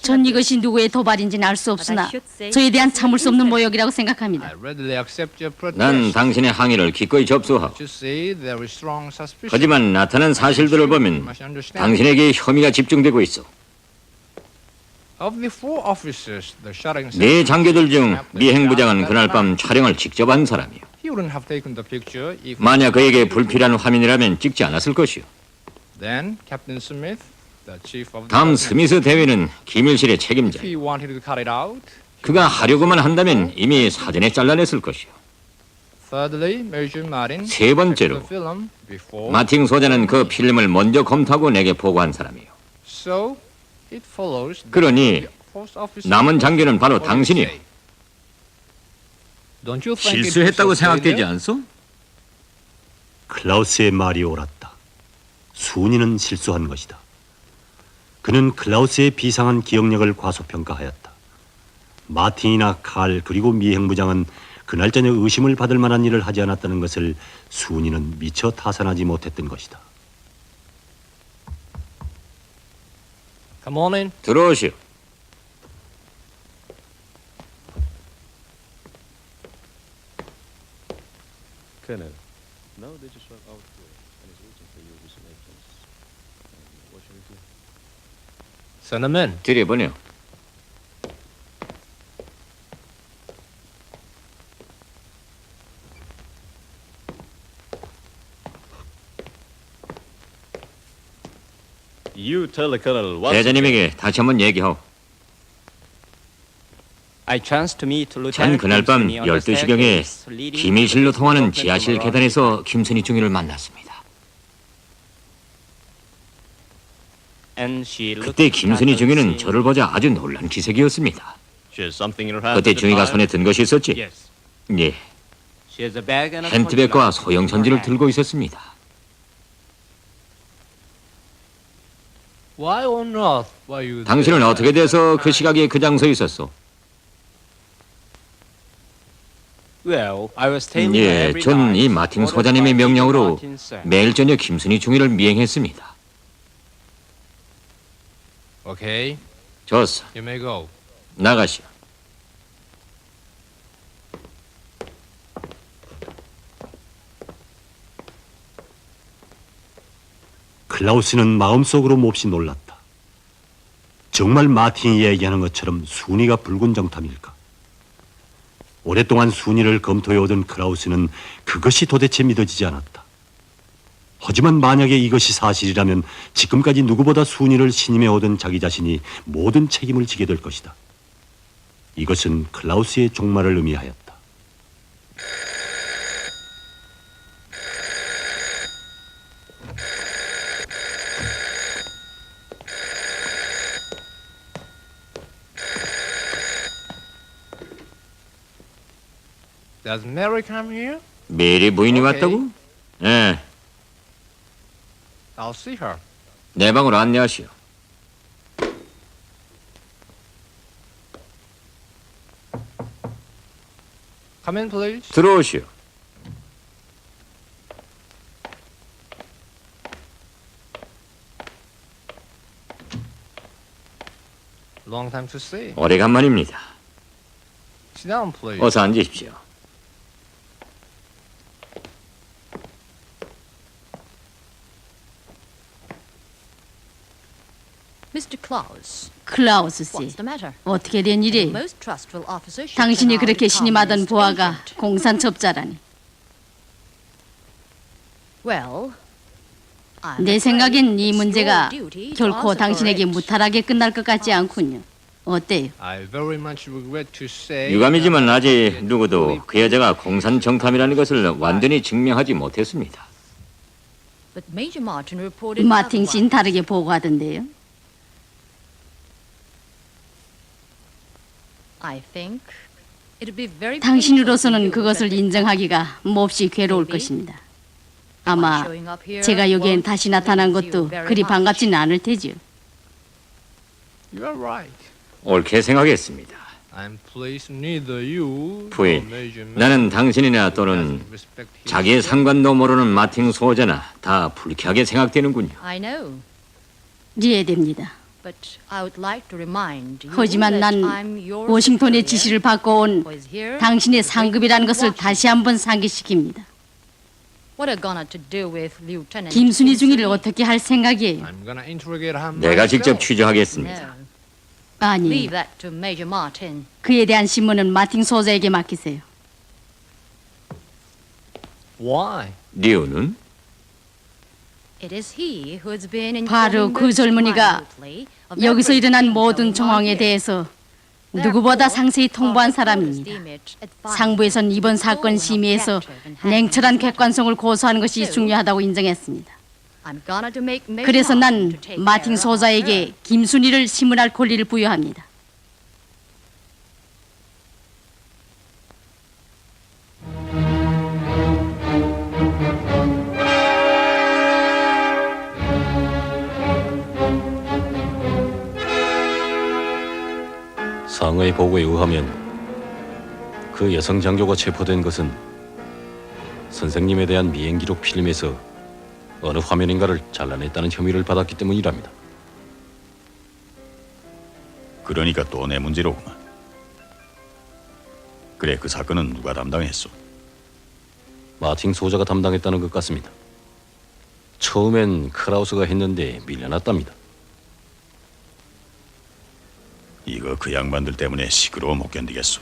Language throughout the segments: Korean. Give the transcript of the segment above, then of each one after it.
전 이것이 누구의 도발인지는 알 수 없으나 저에 대한 참을 수 없는 모욕이라고 생각합니다. 난 당신의 항의를 기꺼이 접수하고, 하지만 나타난 사실들을 보면 당신에게 혐의가 집중되고 있어. 네 장교들 중 미행부장은 그날 밤 촬영을 직접 한 사람이요. 만약 그에게 불필요한 화면이라면 찍지 않았을 것이요. 다음 스미스 대위는 기밀실의 책임자. 그가 하려고만 한다면 이미 사전에 잘라냈을 것이요. 세 번째로, 마틴 소자는 그 필름을 먼저 검토하고 내게 보고한 사람이요. 그러니 남은 장교는 바로 당신이요. 실수했다고 생각되지 않소? 클라우스의 말이 옳았다. 순이는 실수한 것이다. 그는 클라우스의 비상한 기억력을 과소평가하였다. 마틴이나 칼 그리고 미행부장은 그날 저녁 의심을 받을 만한 일을 하지 않았다는 것을 순이는 미처 타산하지 못했던 것이다. 들어오시오. Colonel, now they just went out and is waiting for you with some agents. What shall we do? Send them in. 들여보내요. You tell the colonel what. 대장님에게 다시 한번 얘기하오. 전 그날 밤 12시경에 기밀실로 통하는 지하실 계단에서 김선희 중위를 만났습니다. 그때 김선희 중위는 저를 보자 아주 놀란 기색이었습니다. 그때 중위가 손에 든 것이 있었지? 예. 핸드백과 소형 전지를 들고 있었습니다. 당신은 어떻게 돼서 그 시각에 그 장소에 있었소? 예, 전 이 마틴 소장님의 명령으로 매일 저녁 김순희 중위를 미행했습니다. Okay, 좋소. you may go. 나가시오. 클라우스는 마음속으로 몹시 놀랐다. 정말 마틴이 얘기하는 것처럼 순이가 붉은 정탐일까? 오랫동안 순위를 검토해오던 클라우스는 그것이 도대체 믿어지지 않았다. 하지만 만약에 이것이 사실이라면 지금까지 누구보다 순위를 신임해오던 자기 자신이 모든 책임을 지게 될 것이다. 이것은 클라우스의 종말을 의미하였다. Does Mary come here? 메리 부인이 왔다고? 예, I'll see her. 내 방으로 안내하시오. Come in, please. 들어오시오. Long time to see. 오래간만입니다. Sit down, please. 어서 앉으십시오. 클라우스 씨, 어떻게 된 일이에요? 당신이 그렇게 신임하던 부하가 공산첩자라니. 내 생각엔 이 문제가 결코 당신에게 무탈하게 끝날 것 같지 않군요. 어때요? I very much regret to say. 유감이지만 아직 누구도 그 여자가 공산 정탐이라는 것을 완전히 증명하지 못했습니다. 마틴 씨는 다르게 보고하던데요. 당신으로서는 그것을 인정하기가 몹시 괴로울 것입니다. 아마 제가 여기엔 다시 나타난 것도 그리 반갑지는 않을 테죠. You are right. 옳게 생각했습니다. I'm pleased neither you nor 부인, Major Mary 나는 당신이나 또는 respect his 자기의 상관도 모르는 마틴 소자나 다 불쾌하게 생각되는군요. 이해됩니다. 하지만 난 워싱턴의 지시를 받고 온 당신의 상급이라는 것을 다시 한번 상기시킵니다. 김순희 중위를 어떻게 할 생각이에요? I'm gonna interrogate him 내가 직접 myself. 취조하겠습니다. 아니, 그에 대한 신문은 마틴 소자에게 맡기세요. Why? 이유는 바로 그 젊은이가 여기서 일어난 모든 정황에 대해서 누구보다 상세히 통보한 사람입니다. 상부에선 이번 사건 심의에서 냉철한 객관성을 고수하는 것이 중요하다고 인정했습니다. 그래서 난 마틴 소자에게 김순희를 신문할 권리를 부여합니다. 상의 보고에 의하면 그 여성 장교가 체포된 것은 선생님에 대한 미행 기록 필름에서 어느 화면인가를 잘라냈다는 혐의를 받았기 때문이랍니다. 그러니까 또 내 문제로구만. 그래, 그 사건은 누가 담당했어? 마틴 소자가 담당했다는 것 같습니다. 처음엔 크라우스가 했는데 밀려났답니다. 이거 그 양반들 때문에 시끄러워 못 견디겠어.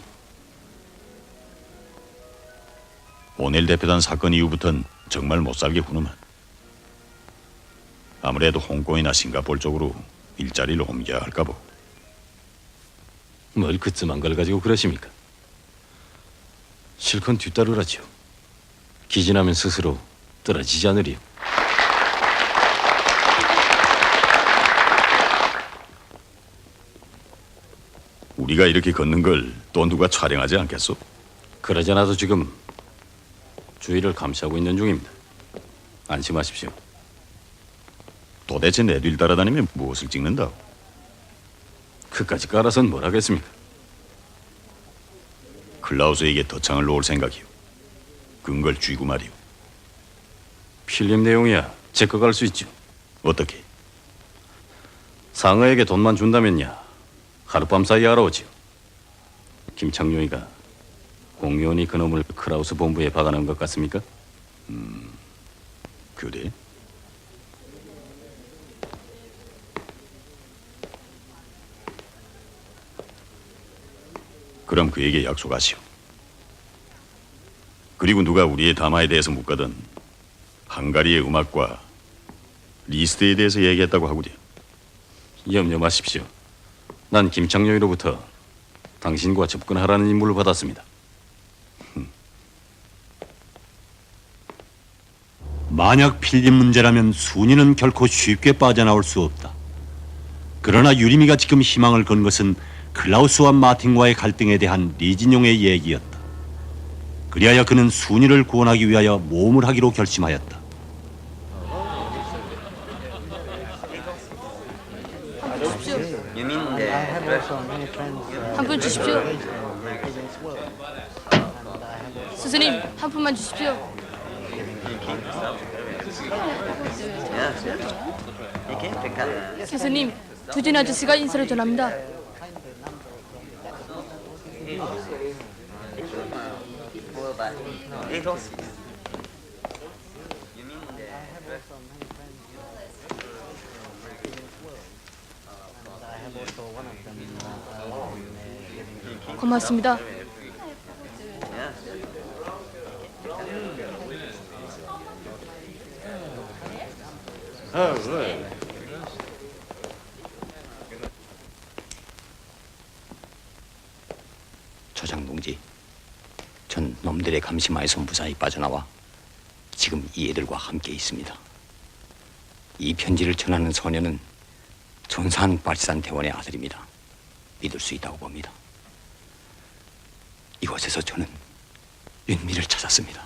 오넬 대표단 사건 이후부턴 정말 못 살겠구만. 아무래도 홍콩이나 싱가포르 쪽으로 일자리를 옮겨야 할까 보. 뭘 그쯤한 걸 가지고 그러십니까? 실컷 뒤따르라지요. 기진하면 스스로 떨어지지 않으리요. 우리가 이렇게 걷는 걸 또 누가 촬영하지 않겠어? 그러지 않아도 지금 주위를 감시하고 있는 중입니다. 안심하십시오. 도대체 내 뒤를 따라다니면 무엇을 찍는다고? 그까짓 깔아선 뭘 하겠습니까? 클라우스에게 덫창을 놓을 생각이오. 근걸 쥐고 말이오. 필름 내용이야 제거 갈 수 있죠. 어떻게? 상어에게 돈만 준다면야 하룻밤 사이에 알아오지요. 김창룡이가 공연히 그놈을 크라우스 본부에 박아놓은 것 같습니까? 그래? 그럼 그에게 약속하시오. 그리고 누가 우리의 담화에 대해서 묻거든 헝가리의 음악과 리스트에 대해서 얘기했다고 하구려. 염려 마십시오. 난 김창룡이로부터 당신과 접근하라는 임무를 받았습니다. 만약 필름 문제라면 순이는 결코 쉽게 빠져나올 수 없다. 그러나 유리미가 지금 희망을 건 것은 클라우스와 마틴과의 갈등에 대한 리진용의 얘기였다. 그리하여 그는 순이를 구원하기 위하여 모험을 하기로 결심하였다. 한 푼 주십시오. 스승님, 한 푼만 주십시오. 스승님, 두진 아저씨가 인사를 전합니다. 고맙습니다. 조장 동지, 전 놈들의 감시마에서 무사히 빠져나와 지금 이 애들과 함께 있습니다. 이 편지를 전하는 소녀는 존산 발산 대원의 아들입니다. 믿을 수 있다고 봅니다. 이곳에서 저는 윤미를 찾았습니다.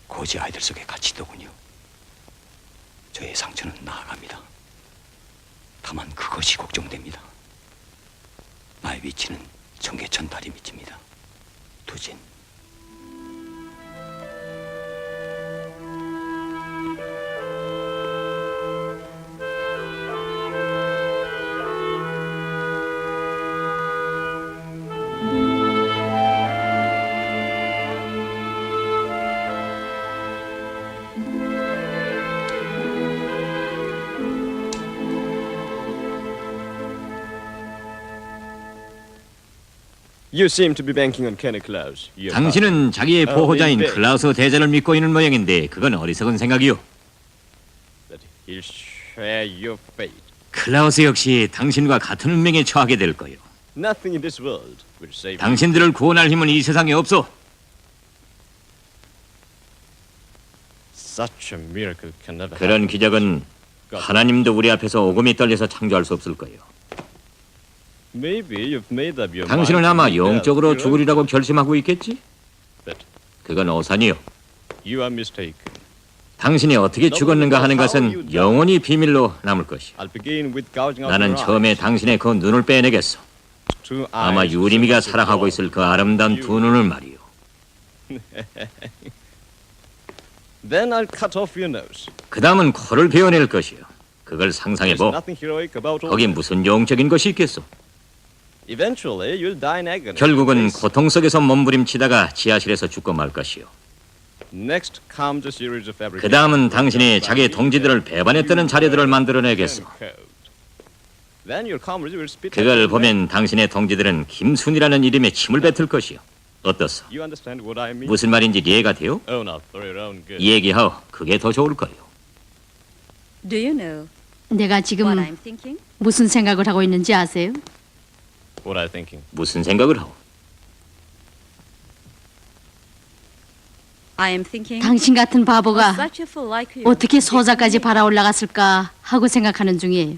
고지 아이들 속에 같이 있더군요. 저의 상처는 나아갑니다. 다만 그것이 걱정됩니다. 나의 위치는 청계천 다리 밑입니다. 두진. You seem to be banking on Kenny Klaus. 당신은 자기의 보호자인 클라우스 대제를 믿고 있는 모양인데 그건 어리석은 생각이요. That he'll share your fate. 클라우스 역시 당신과 같은 운명에 처하게 될 거요. Nothing in this world will save you. 당신들을 구원할 힘은 이 세상에 없어. Such a miracle can never 그런 happen. 기적은 하나님도 우리 앞에서 오금이 떨려서 창조할 수 없을 거예요. Maybe you've made up your 당신은 mind 아마 to rebel, 영적으로 you know? 죽으리라고 결심하고 있겠지? But 그건 오산이요. you are mistaken. 당신이 어떻게 죽었는가 하는 것은 영원히 비밀로 남을 것이요. I'll begin with gouging out 나는 your 처음에 eyes. 당신의 그 눈을 빼내겠어. Two 아마 eyes 유리미가 so 사랑하고 있을 그 아름다운 두 눈을 말이요. Then I'll cut off your nose. 그 다음은 코를 베어낼 것이요. 그걸 There's 상상해보. nothing heroic about all 거기 that. 무슨 영적인 것이 있겠어. Eventually, you'll die in agony. 결국은 Please. 고통 속에서 몸부림치다가 지하실에서 죽고 말 것이요. Next comes a series of 그 다음은 당신이 자기 동지들을 배반했다는 자료들을 만들어내겠어. Then your comrades will spit 그걸 at you. 보면 당신의 동지들은 김순이라는 이름에 침을 뱉을 것이요. 어떻소? You understand what I mean? 무슨 말인지 이해가 돼요? Oh, not for your own good. 얘기하오. 그게 더 좋을 거요. Do you know 내가 what 지금 I'm thinking? 무슨 생각을 하고 있는지 아세요? What are you thinking? 무슨 생각을 하오? I am thinking 당신 같은 of 바보가 such a fool like you. 어떻게 서자까지 발아 올라갔을까 하고 생각하는 중이에요.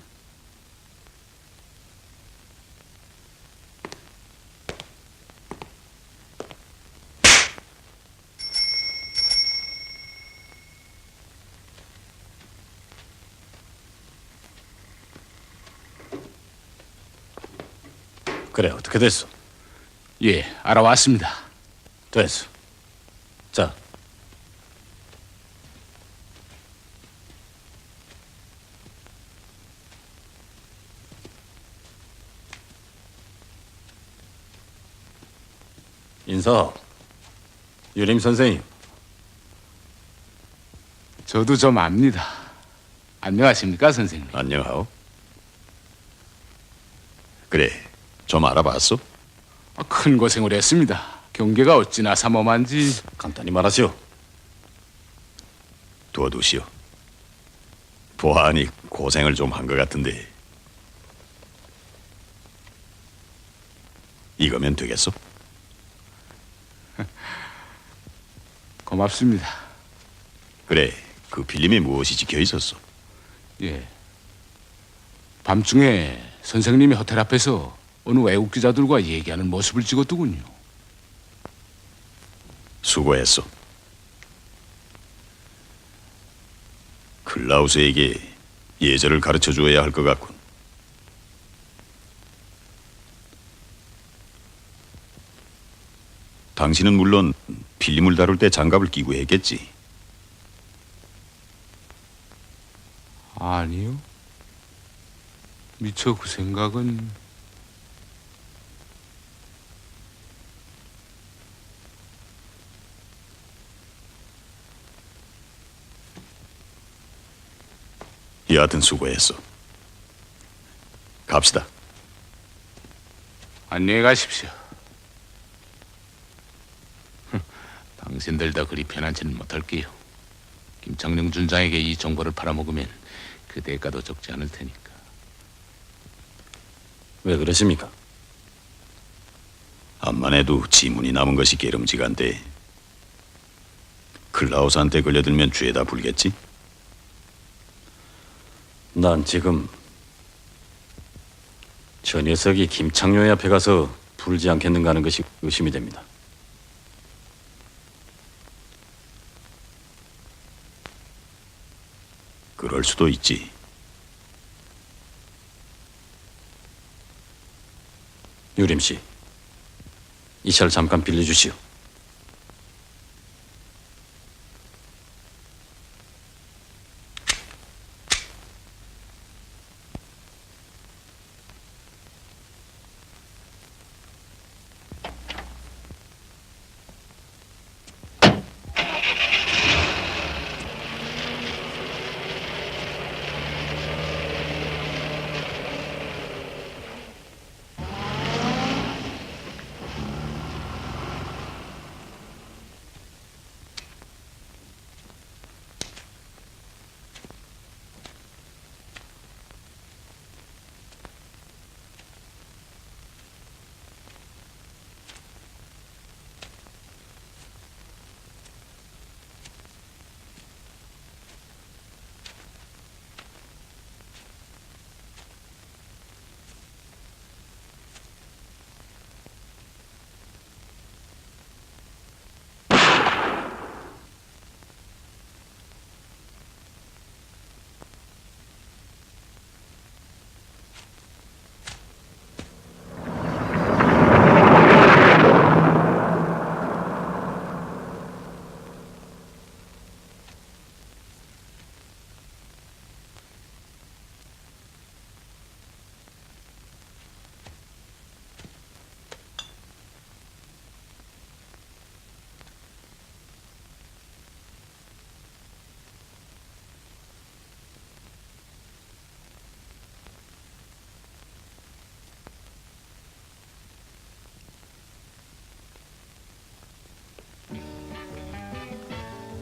그래, 어떻게 됐어? 예, 알아왔습니다. 됐어. 자, 인사. 유림 선생님. 저도 좀 압니다. 안녕하십니까, 선생님? 안녕하오. 그래, 좀 알아봤어? 큰 고생을 했습니다. 경계가 어찌나 삼엄한지. 간단히 말하시오. 두어두시오. 보아하니 고생을 좀 한 것 같은데 이거면 되겠어? 고맙습니다. 그래, 그 필름에 무엇이 찍혀 있었어? 예. 밤중에 선생님이 호텔 앞에서 어느 외국 기자들과 얘기하는 모습을 찍었더군요. 수고했어. 클라우스에게 예절을 가르쳐 주어야 할 것 같군. 당신은 물론 필름을 다룰 때 장갑을 끼고 했겠지. 아니요. 미처 그 생각은... 여하튼 수고했어. 갑시다. 안녕히 가십시오. 당신들도 그리 편안치는 못할게요. 김창룡 준장에게 이 정보를 팔아먹으면 그 대가도 적지 않을 테니까. 왜 그러십니까? 암만 해도 지문이 남은 것이 게름직한데 클라우스한테 걸려들면 죄다 불겠지? 난 지금 저 녀석이 김창룡의 앞에 가서 부르지 않겠는가 하는 것이 의심이 됩니다. 그럴 수도 있지. 유림 씨, 이 차를 잠깐 빌려주시오.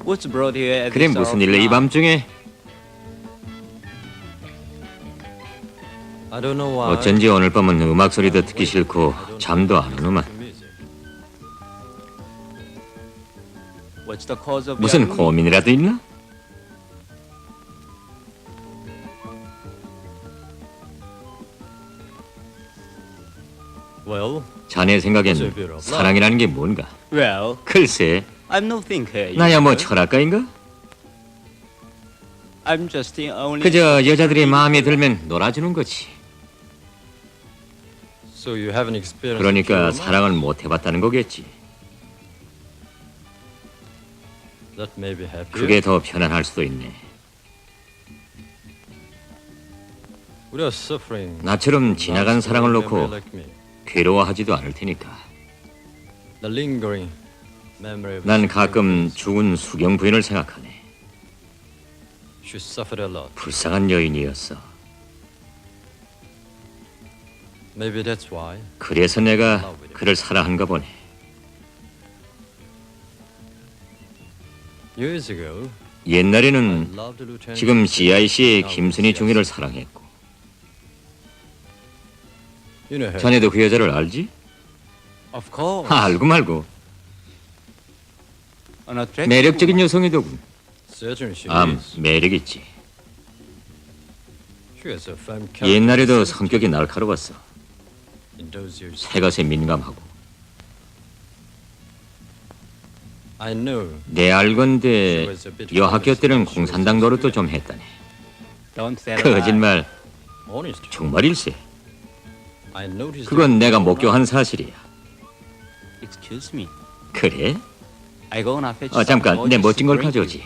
그래 무슨 일로 이 밤중에? 어쩐지 오늘 밤은 음악 소리도 듣기 싫고 잠도 안 오는만. 무슨 고민이라도 있나? 자네 생각엔 사랑이라는 게 뭔가? 글쎄, 나야 뭐 철학가인가? 그저 여자들이 마음에 들면 놀아주는 거지. 그러니까 사랑을 못 해봤다는 거겠지. 그게 더 편안할 수도 있네. 나처럼 지나간 사랑을 놓고 괴로워하지도 않을 테니까. 난 가끔 죽은 수경 부인을 생각하네. 불쌍한 여인이었어. 그래서 내가 그를 사랑한가 보네. 옛날에는 지금 CIC의 김순희 중위를 사랑했고. 자네도 그 여자를 알지? 알고 말고. 매력적인 여성이더군. 매력있지. 옛날에도 성격이 날카로웠어. 새것에 민감하고. 내 알건데 여학교 때는 공산당 노릇도 좀 했다네. 거짓말. 정말일세. 그건 내가 목격한 사실이야. 그래? 잠깐, 내 멋진 걸 가져오지.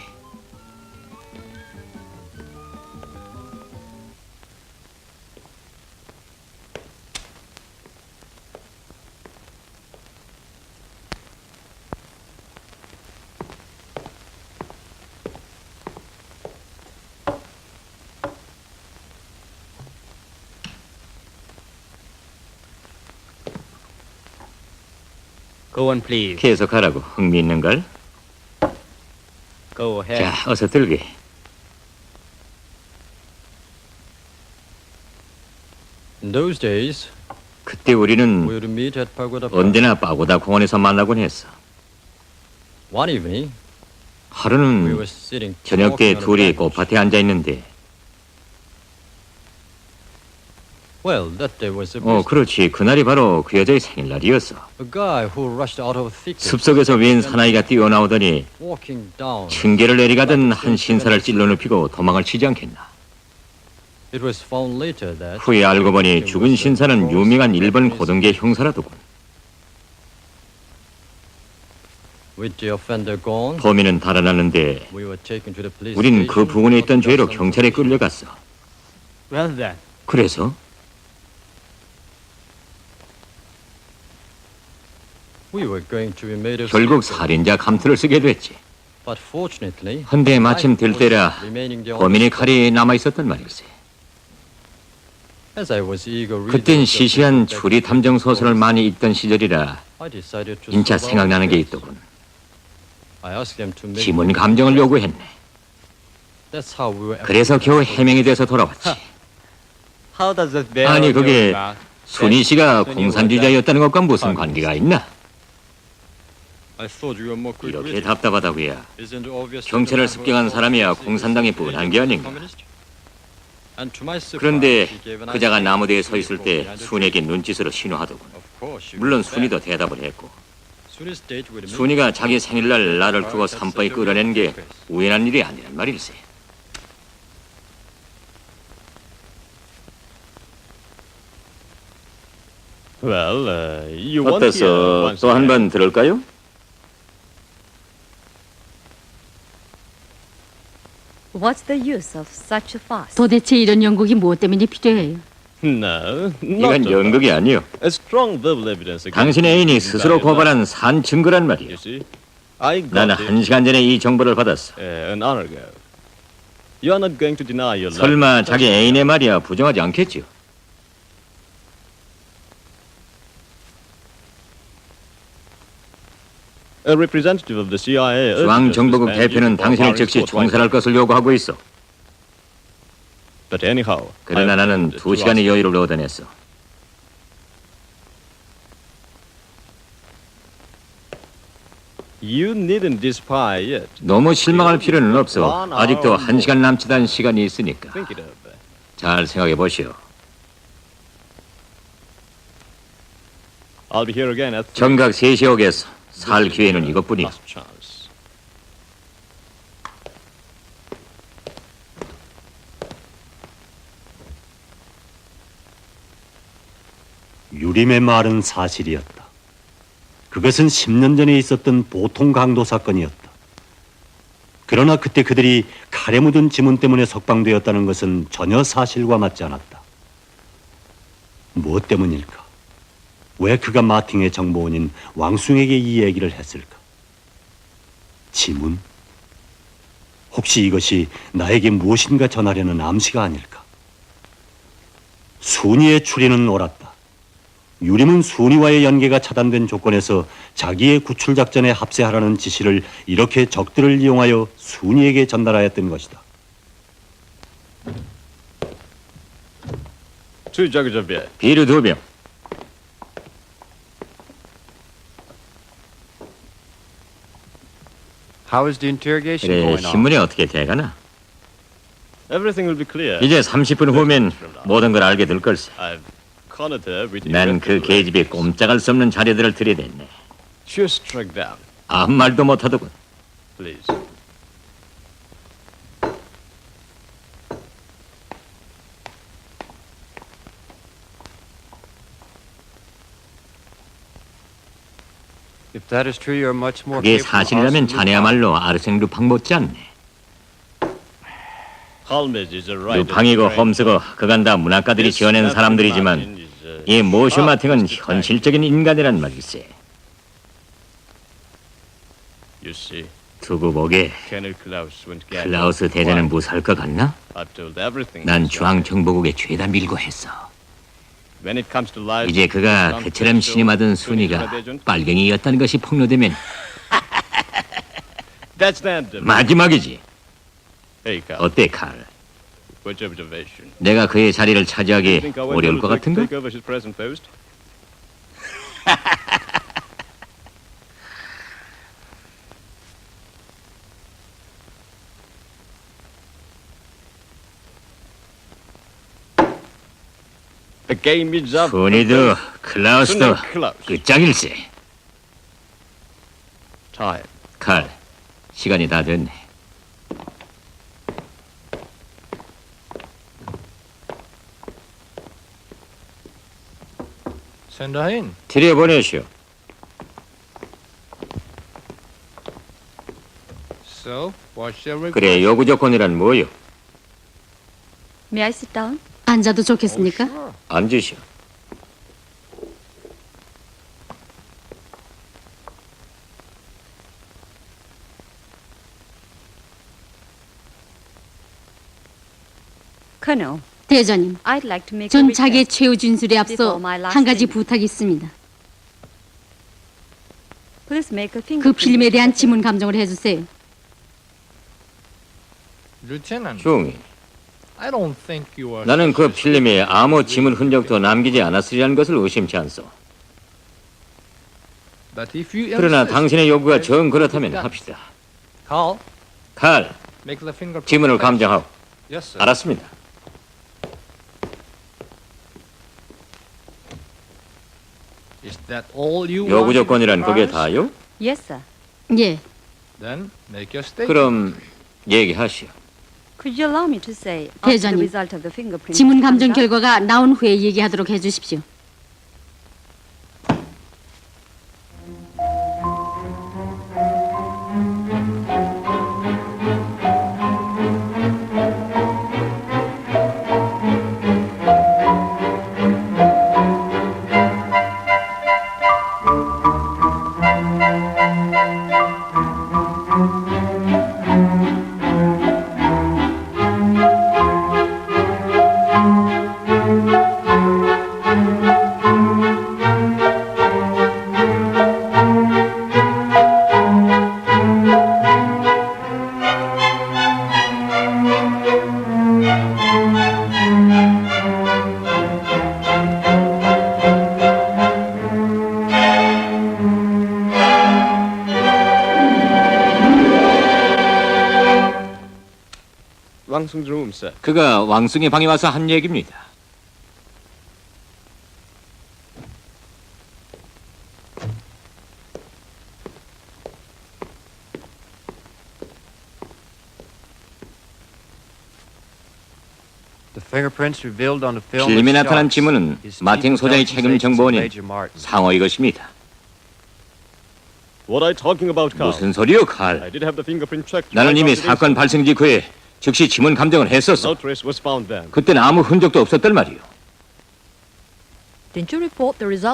계속하라고. 흥미있는 걸. 자, 어서 들게. 그때 우리는 언제나 파고다 공원에서 만나곤 했어. 하루는 저녁 때 둘이 꽃밭에 앉아 있는데. 그렇지. 그날이 바로 그 여자의 생일날이었어. 숲속에서 웬 사나이가 뛰어나오더니 층계를 내려가던 한 신사를 찔러 눕히고 도망을 치지 않겠나. 후에 알고 보니 죽은 신사는 유명한 일본 고등계 형사라더군. 범인은 달아났는데 우린 그 부근에 있던 죄로 경찰에 끌려갔어. 그래서? 결국 살인자 감투를 쓰게 됐지. 헌데 마침 들때라 범인의 칼이 남아있었단 말일세. 그땐 시시한 추리 탐정 소설을 많이 읽던 시절이라 인차 생각나는 게 있더군. 지문 감정을 요구했네. 그래서 겨우 해명이 돼서 돌아왔지. 아니 그게 순희 씨가 공산주의자였다는 것과 무슨 관계가 있나? 이렇게 답답하다고야. 경찰을 습격한 사람이야 공산당에 뻔한 게 아닌가. 그런데 그자가 나무대에 서 있을 때 순에게 눈짓으로 신호하더군. 물론 순이도 대답을 했고. 순이가 자기 생일날 나를 두고 산바에 끌어낸 게 우연한 일이 아니란 말일세. 어땠어? 또 한 번 들을까요? 도대체 이런 연극이 무엇 때문에 필요해요? 이건 연극이 아니요. 당신의 애인이 스스로 고발한 산 증거란 말이요. 나는 1시간 전에 이 정보를 받았어. 설마 자기 애인의 말이야 부정하지 않겠지요? A representative of the CIA urged us to 중앙정보국 suspend 대표는 you for 당신을 powering 즉시 sport writing. 총살할 것을 요구하고 있어. But anyhow, 그러나 나는 2시간의 여유를 얻어냈어. You needn't despair yet. 너무 실망할 필요는 없어. 아직도 1시간 남짓 한 시간이 있으니까. Think it over. 잘 생각해 보시오. I'll be here again at 3. 정각 3시에 오겠어. 살 기회는 이것뿐이야. Last chance. 유림의 말은 사실이었다. 그것은 10년 전에 있었던 보통 강도 사건이었다. 그러나 그때 그들이 칼에 묻은 지문 때문에 석방되었다는 것은 전혀 사실과 맞지 않았다. 무엇 때문일까? 왜 그가 마팅의 정보원인 왕숭에게 이 얘기를 했을까? 지문? 혹시 이것이 나에게 무엇인가 전하려는 암시가 아닐까? 순이의 추리는 옳았다. 유림은 순이와의 연계가 차단된 조건에서 자기의 구출 작전에 합세하라는 지시를 이렇게 적들을 이용하여 순이에게 전달하였던 것이다. 2 jugs of beer. 비를 2병. How is the interrogation 그래, going on? 신문이 어떻게 돼가나? Everything will be clear. 이제 30분 후면 모든 걸 알게 될 걸세. I've cornered her with 난 그 계집에 꼼짝할 수 없는 자료들을 들이댔네. Just struck down. 아무 말도 못하더군. Please. If that is true, you're much more 그게 capable 사실이라면 of 자네야말로 아르생 루팡 못지않네. Holmes is a writer. 루팡이고 홈스고 그간 다 문학가들이 지어낸 사람들이지만 이 모슈 마팅은 현실적인 인간이란 말일세. You see, 두고 보게 Colonel Klaus went gagged. 클라우스 대장은 무사할 것 같나? I've told everything. 난 중앙정보국에 죄다 밀고 했어. When it comes to lies, 이제 그가 그처럼 신임하던 순이가 빨갱이였다는 것이 폭로되면 That's the end. 마지막이지. Hey, Carl. 어때, 칼? What's your observation? 내가 그의 자리를 차지하기 Think our 어려울 것 will 같은가? take over his present post? The game is up. 순이도 클라우스도 클라우스. 끝장일세. Time. 칼, 시간이 다 됐네. Send her in. 들여보내시오. So, what's your request? 그래, 요구 조건이란 뭐요? May I sit down? 앉아도 좋겠습니까? Sure. 앉으시오. Colonel, 대장님, I'd like to make a 전 자기의 request. 최후 진술에 앞서 한 가지 부탁이 있습니다. Please make a 그 fingerprint. 필름에 대한 지문 감정을 해주세요. Lieutenant, 중이, I don't think you are. 나는 그 필름에 아무 지문 흔적도 남기지 않았으리라는 것을 의심치 않소. But if you 그러나 insist, 당신의 요구가 정 그렇다면 합시다. Carl, 칼, make the fingerprint. 지문을 test. 감정하고. Yes, sir. 알았습니다. Is that all you 요구 want, 조건이란 그게 Mr. 다요? Yes, sir. 예, Then make your statement. 그럼 얘기하시오. Could you allow me to say after the 대장님, result of the fingerprint 지문 감정 comes out? 결과가 나온 후에 얘기하도록 해주십시오. Wangsung's room, sir. 그가 왕숭의 방에 와서 한 얘기입니다. The fingerprints revealed on the film 필름에 of 나타난 Sharks 지문은 is 마틴 Steve 소장의 Productions 책임 agency 정보원인 Major Martin. 상어의 것입니다. What are you talking about, Carl? 무슨 소리요, 칼? I did have the fingerprint checked. 나는 right 이미 after the 사건 발생 직후에 즉시 지문 감정을 incident. 했었어. No trace was found then. 그때는 아무 흔적도 없었단 말이요.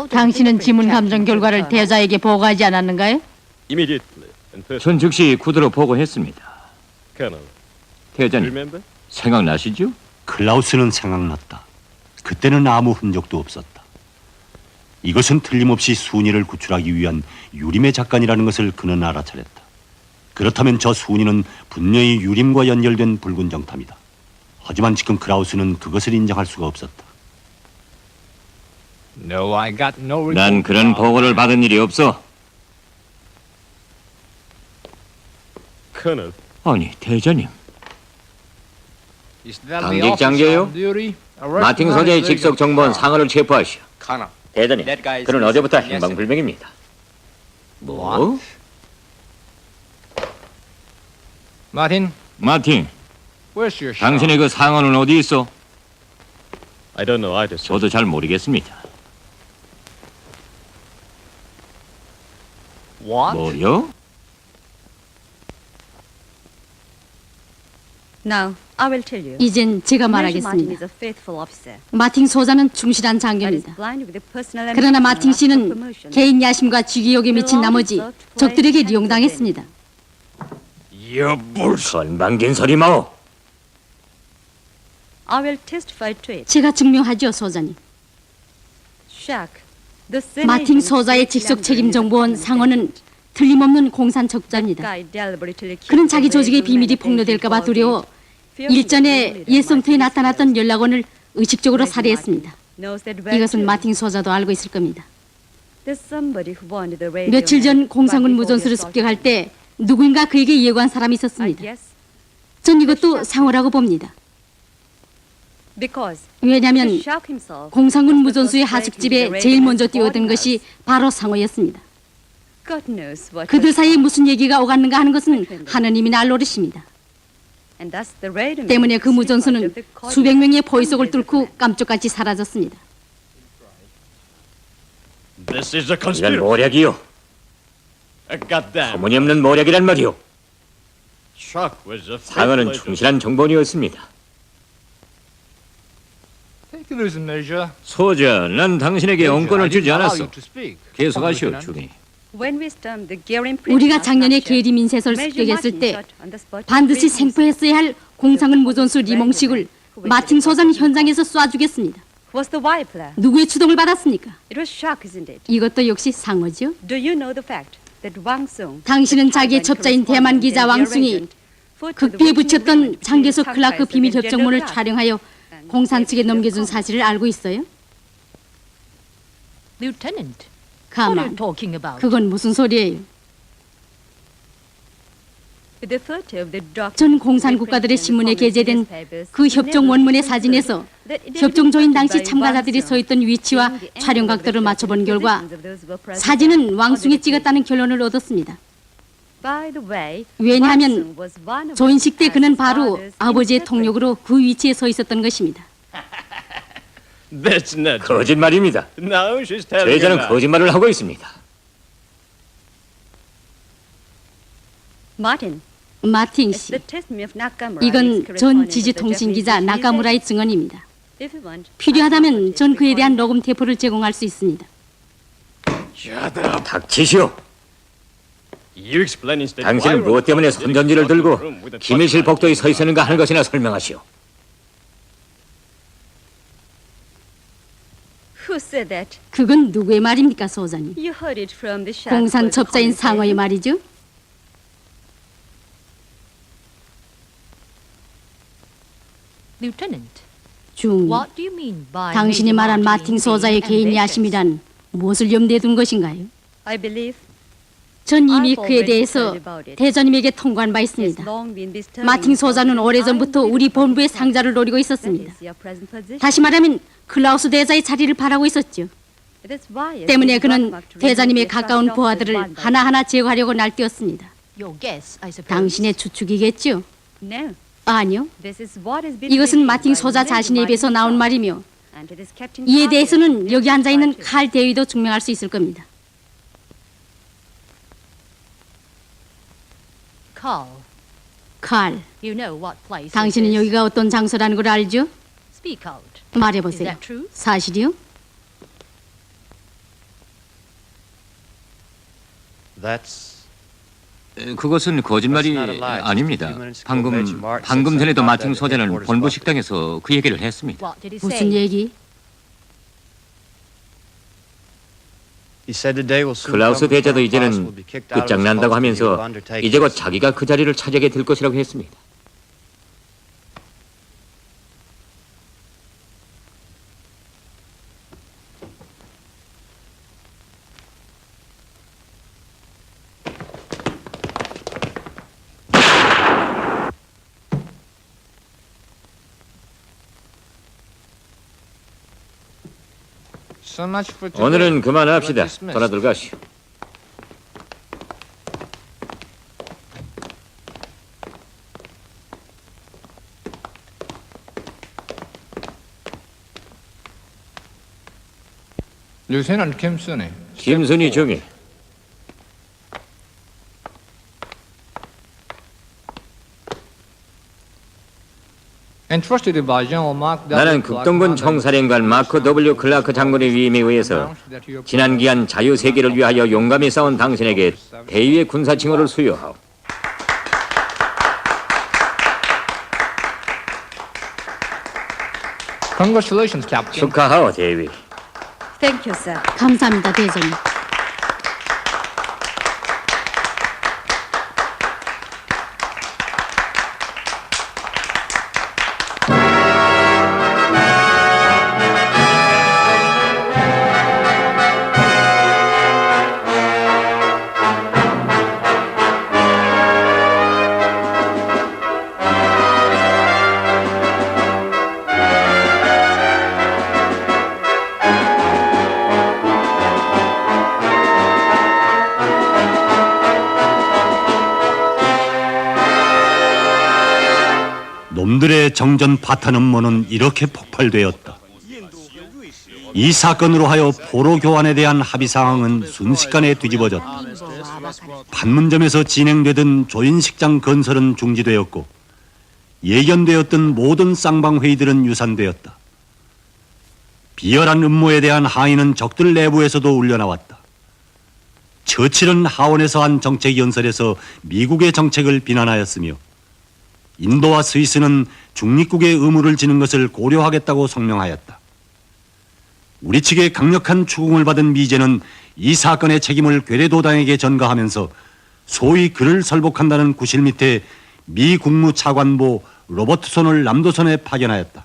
당신은 지문 감정 결과를 대자에게 보고하지 않았는가요? Immediately. And first, 전 즉시 구두로 보고했습니다. Colonel, 대장님, remember? 생각나시죠? 클라우스는 생각났다. 그때는 아무 흔적도 없었다. 이것은 틀림없이 순이를 구출하기 위한 유림의 작간이라는 것을 그는 알아차렸다. 그렇다면 저 순이는 분명히 유림과 연결된 붉은 정탐이다. 하지만 지금 클라우스는 그것을 인정할 수가 없었다. No, I got no report. 난 그런 보고를 받은 일이 없어. Colonel, 아니, 대장님. Is that 당직 the officer 장교요? on duty? Arrest 마틴 Martin 소장의 Lake 직속 of 정보원 Carl. 상어를 체포하시오. Connor. 대장님, 그는 어제부터 행방불명입니다. 뭐? Martin, 마틴, where's your shot? 당신의 그 상어는 어디 있어? I don't know either, sir. 저도 잘 모르겠습니다. What? 뭐요? Now, I will tell you. 이젠 제가 Major Martin 말하겠습니다. is a faithful officer. 마틴 소장은 충실한 But is 장교입니다. blind with the personal 그러나 ambition 마틴 and 씨는 lust for promotion. 개인 야심과 지기욕에 미친 나머지 적들에게 이용당했습니다. 건방진 소리 마오. I will testify to it. 제가 증명하죠, 소장님. Shark, the same 마틴 agent 소자의 who 직속 slandered 책임 his 정보원 opponent. 상어는 틀림없는 공산 적자입니다. Guy deliberately killed 그는 자기 the 조직의 brave 비밀이 men 폭로될까 봐 against 두려워 fearing 일전에 the leader 옛섬터에 might 나타났던 disappear. 연락원을 의식적으로 Major 살해했습니다. Martin knows that well 이것은 too. 마틴 소자도 알고 있을 겁니다. There's somebody who wanted the radio 며칠 전 man 공산군 right before 무전수를 the assault. 습격할 때 누구인가 그에게 예고한 사람이 I 있었습니다. guess 전 이것도 상어라고 봅니다. because 왜냐하면 the shark himself 공산군 was the 무전수의 first break into 하숙집에 the 제일 radio 먼저 man's 뛰어든 boarding 것이 house. 바로 상어였습니다. God knows what 그들 was 사이에 found. 무슨 얘기가 오갔는가 하는 것은 하느님이나 알 노릇입니다. And thus the radio man 때문에 그 slipped out 무전수는 of the corridor 수백 명의 포위 속을 and hid 뚫고 the man. 깜짝같이 사라졌습니다. This is a 이건 conspiracy. 모략이요. Goddamn. 터무니없는 모략이란 말이요. Shark was a 상어는 faithful agent. 충실한 정보원이었습니다. Take it as a measure. 소자, 난 당신에게 Major, 영권을 I 주지 didn't allow 않았어. you to speak. 계속하시오, 중이. When we stormed the Gearing prison 우리가 house 작년에 last year, 계리 민세서를 Major 습격했을 Martin 때 shot on the spot 반드시 three himself. 생포했어야 할 공상은 무전수 리몽식을 마틴 소장 현장에서 쏴주겠습니다. Was the Wipler? 누구의 추동을 받았습니까? It was Shark, isn't it? 이것도 역시 상어죠. Do you know the fact that Wang Sung, 당신은 the 자기의 Taiwan 첩자인 대만 correspondent 기자 and their 왕숭이 agent, fought for the 극비에 working 붙였던 women 장개석 between 클라크 Chiang 비밀 Kai-shek and 협정문을 General Clark. 촬영하여 공산 측에 넘겨준 사실을 알고 있어요? Lieutenant, what are 가만, you talking about? 그건 무슨 소리예요? With the photo of the document 전 공산 국가들의 신문에 게재된 그 협정 원문의 사진에서 협정 조인 당시 참가자들이 서 있던 위치와 촬영 각도를 맞춰본 결과 사진은 왕숭이 찍었다는 결론을 얻었습니다. 왜냐하면 조인식 때 그는 바로 아버지의 통역으로 그 위치에 서 있었던 것입니다. That's not true. 거짓말입니다. No, she's telling you 제자는 that. 거짓말을 하고 있습니다. Martin, 마틴 it's 씨, the testimony of Nakamura. 이건 전 지지통신 기자 나카무라의 증언입니다. If you want, 필요하다면 전 그에 대한 녹음 테이프를 제공할 수 있습니다. 닥치시오. You explain instead 당신은 why 무엇 때문에 Roosevelt 손전지를 did 들고 not room with a 기밀실 torchlight 복도에 in 서 있었는가 하는 것이나 설명하시오. Who said that? 그건 누구의 말입니까, 소장님? You heard it from the Shark. 공산 첩자인 상어의 말이죠? Lieutenant, 중, what do you mean by 당신이 Major 말한 Martin 마틴 소자의 being 개인 ambitious? 야심이란 무엇을 염두에 둔 것인가요? I believe 전 이미 그에 대해서 대전님에게 통과한 바 있습니다. 마틴 소자는 오래전부터 우리 본부의 상자를 노리고 있었습니다. 다시 말하면 클라우스 대자의 자리를 바라고 있었죠. 때문에 그는 대자님에 가까운 부하들을 하나하나 제거하려고 날뛰었습니다. Your guess, I suppose. 당신의 추측이겠죠? No. 아니요. This is what has been 이것은 written 마틴 by 소자 the 자신의 men 입에서 by 나온 himself. 말이며 And it is kept in 이에 confidence. 대해서는 여기 앉아있는 칼 대위도 증명할 수 있을 겁니다. Carl, 칼, you know what place 당신은 this is. 여기가 어떤 장소라는 걸 알죠? Speak out. 말해보세요. Is that true? 사실이요? 그것은 거짓말이 아닙니다. 방금 전에도 마틴 소자는 본부 식당에서 그 얘기를 했습니다. What did he 무슨 say? 얘기? 클라우스 대자도 이제는 끝장난다고 하면서 이제 곧 자기가 그 자리를 차지하게 될 것이라고 했습니다. So much for today. 오늘은 그만합시다. Dismissed. 돌아들 가시오. Lieutenant Kim Sunny. 김순희 중위. Entrusted by General Mark W. 나는 Clark, 국동군 총사령관 마크 W. 클라크 장군의 위임에 의해서 지난 기한 자유 세계를 위하여 용감히 싸운 당신에게 대위의 군사 칭호를 수여하오. Congratulations, Captain. 축하하오, 대위. Thank you, sir. 감사합니다, 대장님. 놈들의 정전 파탄 음모는 이렇게 폭발되었다. 이 사건으로 하여 포로 교환에 대한 합의 상황은 순식간에 뒤집어졌다. 판문점에서 진행되던 조인식장 건설은 중지되었고 예견되었던 모든 쌍방 회의들은 유산되었다. 비열한 음모에 대한 항의는 적들 내부에서도 울려나왔다. 처칠은 하원에서 한 정책 연설에서 미국의 정책을 비난하였으며 인도와 스위스는 중립국의 의무를 지는 것을 고려하겠다고 성명하였다. 우리 측의 강력한 추궁을 받은 미제는 이 사건의 책임을 괴뢰도당에게 전가하면서 소위 그를 설복한다는 구실 밑에 미 국무차관보 로버트손을 남도선에 파견하였다.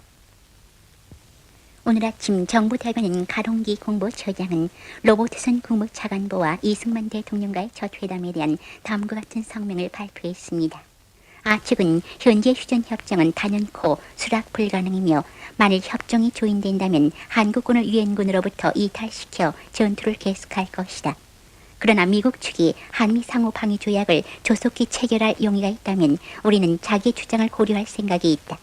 오늘 아침 정부 대변인 가롱기 공보처장은 로버트슨 국무차관보와 이승만 대통령과의 첫 회담에 대한 다음과 같은 성명을 발표했습니다. 아측은 현재 휴전 협정은 단연코 수락 불가능이며 만일 협정이 조인된다면 한국군을 유엔군으로부터 이탈시켜 전투를 계속할 것이다. 그러나 미국 측이 한미 상호 방위 조약을 조속히 체결할 용의가 있다면 우리는 자기의 주장을 고려할 생각이 있다.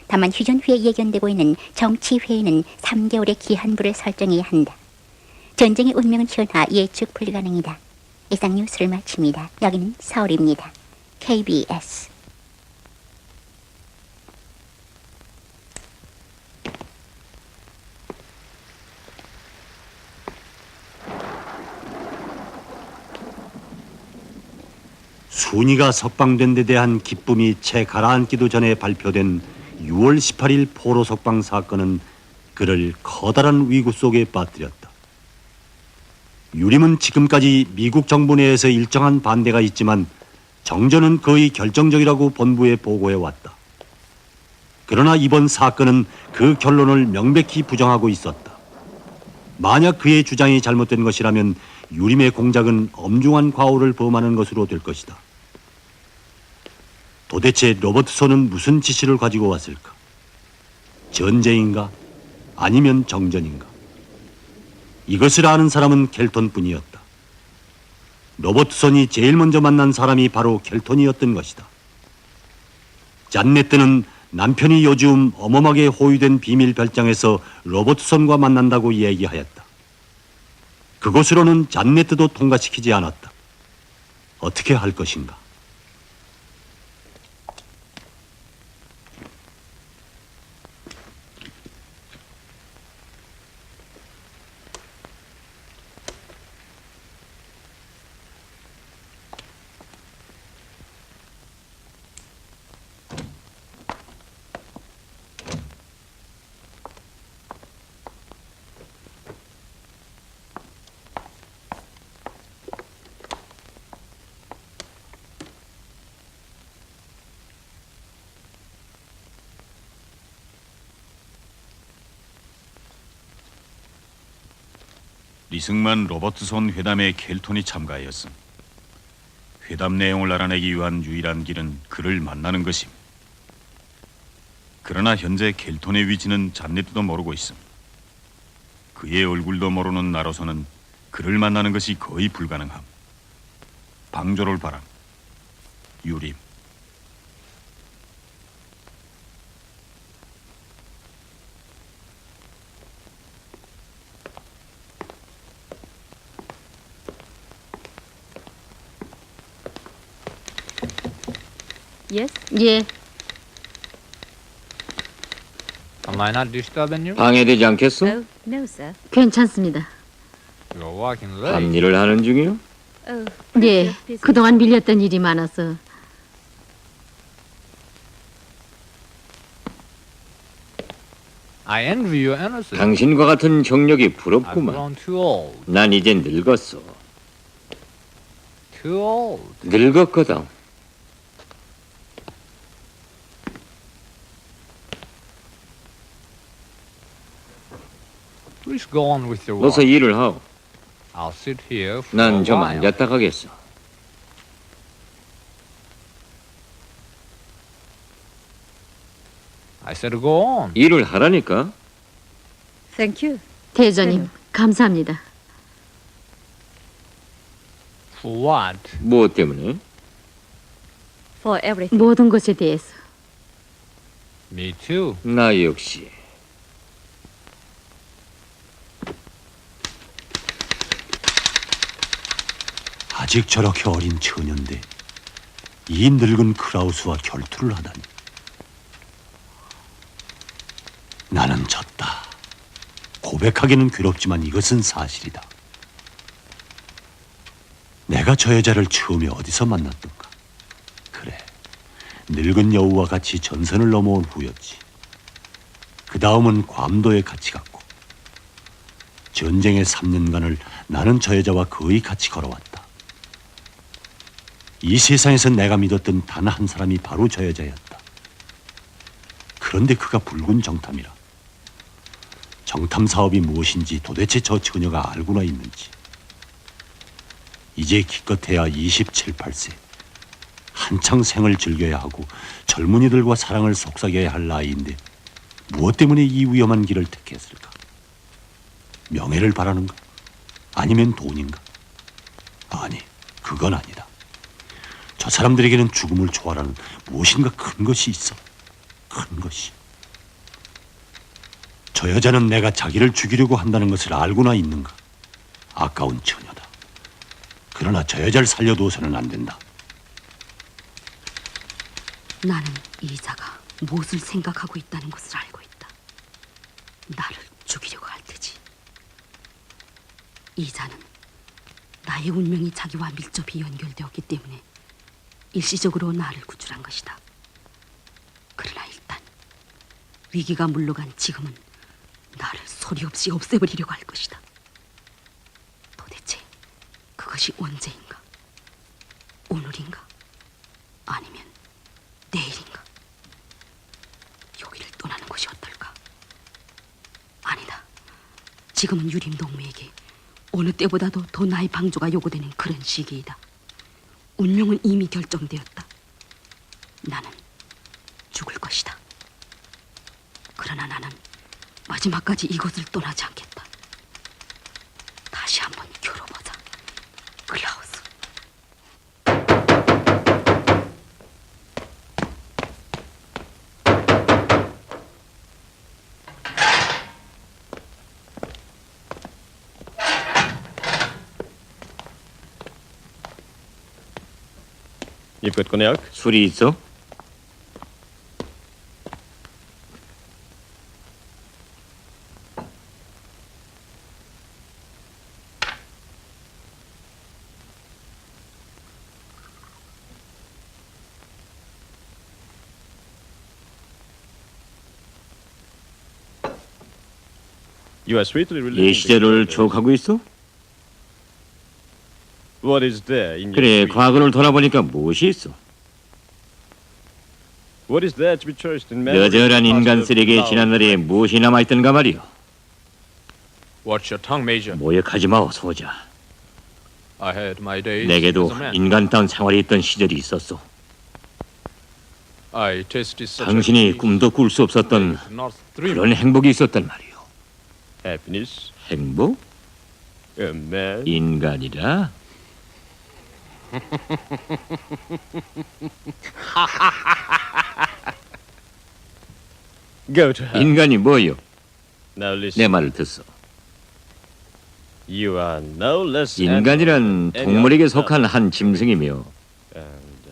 다만 휴전 후에 예견되고 있는 정치회의는 3개월의 기한부를 설정해야 한다. 전쟁의 운명은 현하 예측 불가능이다. 이상 뉴스를 마칩니다. 여기는 서울입니다. KBS. 순이가 석방된 데 대한 기쁨이 채 가라앉기도 전에 발표된 6월 18일 포로 석방 사건은 그를 커다란 위구 속에 빠뜨렸다. 유림은 지금까지 미국 정부 내에서 일정한 반대가 있지만 정전은 거의 결정적이라고 본부에 보고해왔다. 그러나 이번 사건은 그 결론을 명백히 부정하고 있었다. 만약 그의 주장이 잘못된 것이라면 유림의 공작은 엄중한 과오를 범하는 것으로 될 것이다. 도대체 로버트손은 무슨 지시를 가지고 왔을까? 전쟁인가? 아니면 정전인가? 이것을 아는 사람은 켈톤뿐이었다. 로버트손이 제일 먼저 만난 사람이 바로 켈톤이었던 것이다. 잔네트는 남편이 요즘 어마어마하게 호위된 비밀 별장에서 로버트손과 만난다고 얘기하였다. 그곳으로는 잔네트도 통과시키지 않았다. 어떻게 할 것인가? 리승만 로버트손 회담에 켈톤이 참가하였음. 회담 내용을 알아내기 위한 유일한 길은 그를 만나는 것임. 그러나 현재 켈톤의 위치는 잔네트도 모르고 있음. 그의 얼굴도 모르는 나로서는 그를 만나는 것이 거의 불가능함. 방조를 바람. 유림. Yes? 예, Am I not disturbing you? 방해되지 않겠어? Oh, no, sir. 괜찮습니다. You're walking late. 밤일을 하는 중이요? Oh, 예, yes, busy. 그동안 밀렸던 일이 많아서. I envy your innocence. 당신과 같은 경력이 I've 부럽구만. grown too old. 난 이제 늙었어. Too old. 늙었거든. Please go on with your 어서 work. 일을 하오. I'll sit here for a 난 좀 while. 앉았다 가겠어. I said go on. 일을 하라니까. Thank you. 대전님, 감사합니다. For what? 무엇 때문에? For everything. 모든 것에 대해서. Me too. 나 역시. 아직 저렇게 어린 처녀인데 이 늙은 크라우스와 결투를 하다니. 나는 졌다. 고백하기는 괴롭지만 이것은 사실이다. 내가 저 여자를 처음에 어디서 만났던가? 그래, 늙은 여우와 같이 전선을 넘어온 후였지. 그 다음은 괌도에 같이 갔고, 전쟁의 3년간을 나는 저 여자와 거의 같이 걸어왔다. 이 세상에서 내가 믿었던 단 한 사람이 바로 저 여자였다. 그런데 그가 붉은 정탐이라. 정탐 사업이 무엇인지 도대체 저 처녀가 알고나 있는지. 이제 기껏해야 27, 8세. 한창 생을 즐겨야 하고 젊은이들과 사랑을 속삭여야 할 나이인데 무엇 때문에 이 위험한 길을 택했을까? 명예를 바라는가? 아니면 돈인가? 아니, 그건 아니다. 저 사람들에게는 죽음을 초월하는 무엇인가 큰 것이 있어. 큰 것이. 저 여자는 내가 자기를 죽이려고 한다는 것을 알고나 있는가? 아까운 처녀다. 그러나 저 여자를 살려두어서는 안 된다. 나는 이자가 무엇을 생각하고 있다는 것을 알고 있다. 나를 죽이려고 할 테지. 이자는 나의 운명이 자기와 밀접히 연결되었기 때문에 일시적으로 나를 구출한 것이다. 그러나 일단 위기가 물러간 지금은 나를 소리 없이 없애버리려고 할 것이다. 도대체 그것이 언제인가? 오늘인가? 아니면 내일인가? 여기를 떠나는 것이 어떨까? 아니다. 지금은 유림 동무에게 어느 때보다도 더 나의 방조가 요구되는 그런 시기이다. 운명은 이미 결정되었다. 나는 죽을 것이다. 그러나 나는 마지막까지 이곳을 떠나지 않겠다. 다시 한번 겨뤄보자, 클라우스. You've got cognac? 술이 있어? You are sweetly relieving 예 the 시절을 characters. 추억하고 있어? What is there in your 그래, sweet? 과거를 돌아보니까 무엇이 있어? What is there to be cherished in memory? 여절한 인간 Past 쓰레기의 love. 지난날에 무엇이 남아있던가 말이오. Watch your tongue, Major. 모욕하지 마오, 소자. I had my days 내게도 as a man. 인간다운 생활이 있던 시절이 있었소. I tasted such 당신이 a 꿈도 꿀 수 없었던 could not dream. 그런 행복이 있었단 말이오. Happiness, 행복? a man. 인간이라? Go to hell. 인간이 뭐요? Now listen. 내 말을 듣소. You are no less 인간이란 animal than any 동물에게 other 속한 한 짐승이며 and,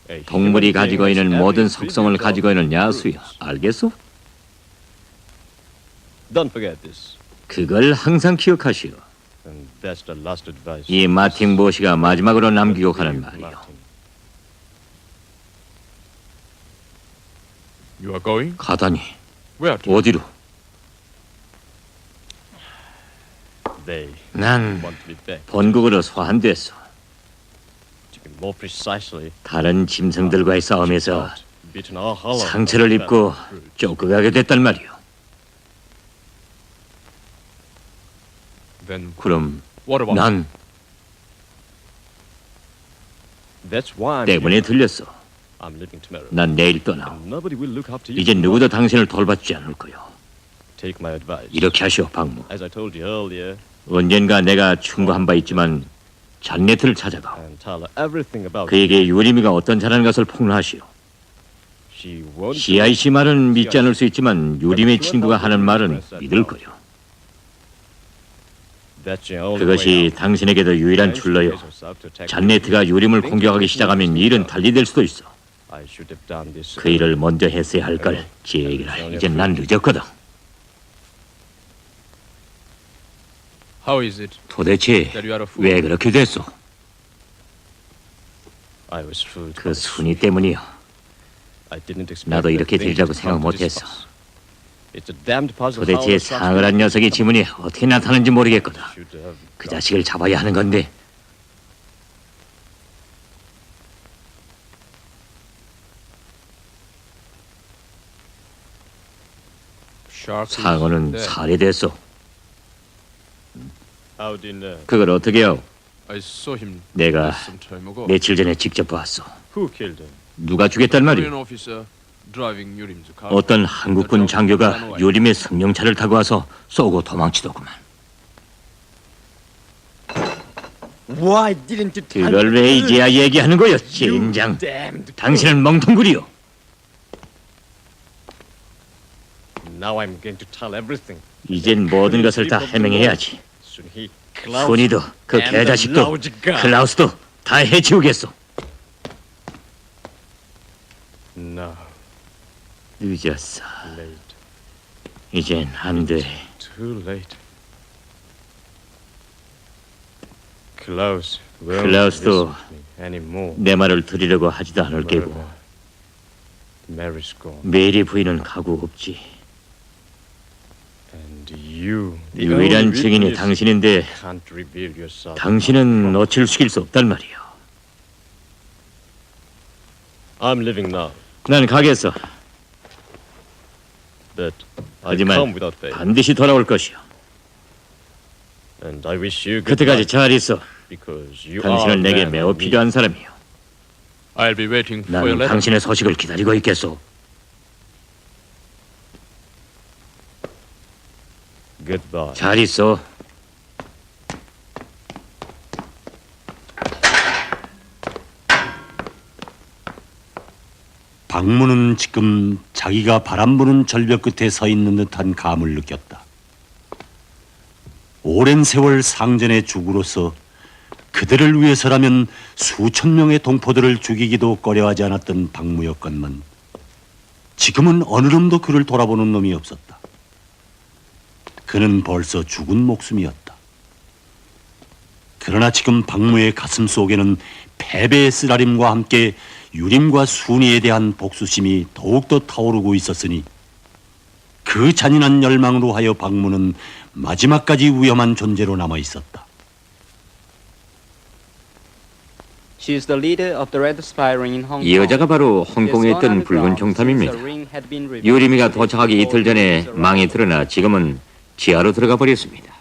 a 동물이 human 가지고 being 있는 has 모든 every 속성을 tribute 가지고 of 있는 야수야. brutes. 알겠소? Don't forget this. 그걸 항상 기억하시오. And that's the last advice. 이 마틴 보시가 마지막으로 남기고 가는 말이오. Martin. You are going? 가다니 Where to? 어디로? They 난 want to be back. 본국으로 소환됐어. To be more precisely, 다른 짐승들과의 싸움에서 beaten all hollow. 상처를 입고 쫓겨가게 됐단 말이오. Then 그럼 what about? 난 That's why I'm 때문에 here. 들렸어. I'm leaving tomorrow. 난 내일 떠나. Nobody will look after you. 이제 누구도 당신을 돌봐주지 않을 거요. Take my advice. 이렇게 하시오, 박무. As I told you earlier, 언젠가 내가 충고한 바 있지만 잔네트를 찾아가. and tell her everything about 그에게 유리미가 어떤 자라는 것을 폭로하시오. she won't. CIC 말은 믿지 않을 수 있지만 유리미 친구가 하는 말은 믿을 거요. That's your only way 그것이 out. 당신에게도 유일한 출로요. 잔네트가 유림을 공격하기 시작하면 일은 달리 될 수도 있어. I should have done this. 그 일을 먼저 했어야 할 걸. 제 얘기라. 이젠 난 늦었거든. How is it 도대체 that you are a fool? 왜 그렇게 됐어? I was fooled. 그 순위 때문이요. I didn't expect 나도 이렇게 that things 되리라고 would 생각 come to this 못했어. pass. It's a damned puzzle. 도대체 how a such 상을한 녀석의 지문이 어떻게 나타나는지 모르겠거든. should have 그 자식을 잡아야 하는 건데. Shark is 상어는 dead. 살해됐어. How do you know? 그걸 어떻게 해요? I saw him 내가 some time ago. 며칠 전에 직접 봤어. Who killed him? 누가 죽였단 Korean 말이야? officer driving Yurim's car. 어떤 한국군 장교가 유림의 승용차를 타고 와서 쏘고 도망치더구만. Why didn't you tell 그걸 왜 이제야 얘기하는 거요, 젠장? damned 당신은 멍텅구리요. Now I'm going to tell everything. 이젠 모든 것을 다 해명해야지. Sunhee, 순이도 그 and the 개자식도 lousy guy. 클라우스도 다 해치우겠어. No, 늦었어. late. 이젠 안 돼. Too late. Klaus won't 클라우스도 listen to me anymore. 내 말을 들으려고 하지도 않을 Murder. 게고 Mary's gone. 메리 부인은 가고 없지. And you, the 유일한 only 증인이 witness, 당신인데 can't reveal yourself. 당신은 노출시킬 수 없단 말이야. I'm leaving now, 난 가겠어. but I come 하지만 without faith. 반드시 돌아올 것이야. And I wish you good 그때까지 luck, 잘 있어. because you are 당신은 내게 man 매우 I need. 필요한 사람이요. I'll be waiting for your 나는 letter. 당신의 소식을 기다리고 있겠소. Goodbye. 잘 있어. 박무는 지금 자기가 바람 부는 절벽 끝에 서 있는 듯한 감을 느꼈다. 오랜 세월 상전의 죽으로서 그들을 위해서라면 수천 명의 동포들을 죽이기도 꺼려하지 않았던 박무였건만 지금은 어느 놈도 그를 돌아보는 놈이 없었다. 그는 벌써 죽은 목숨이었다. 그러나 지금 박무의 가슴 속에는 패배의 쓰라림과 함께 유림과 순이에 대한 복수심이 더욱더 타오르고 있었으니 그 잔인한 열망으로 하여 박무는 마지막까지 위험한 존재로 남아 있었다. She is the leader of the Red Spire Ring in Hong 이 Kong. 여자가 바로 홍콩에 있던 붉은 정탐입니다. 유림이가 도착하기 이틀 전에 망이 드러나 지금은 지하로 들어가 버렸습니다.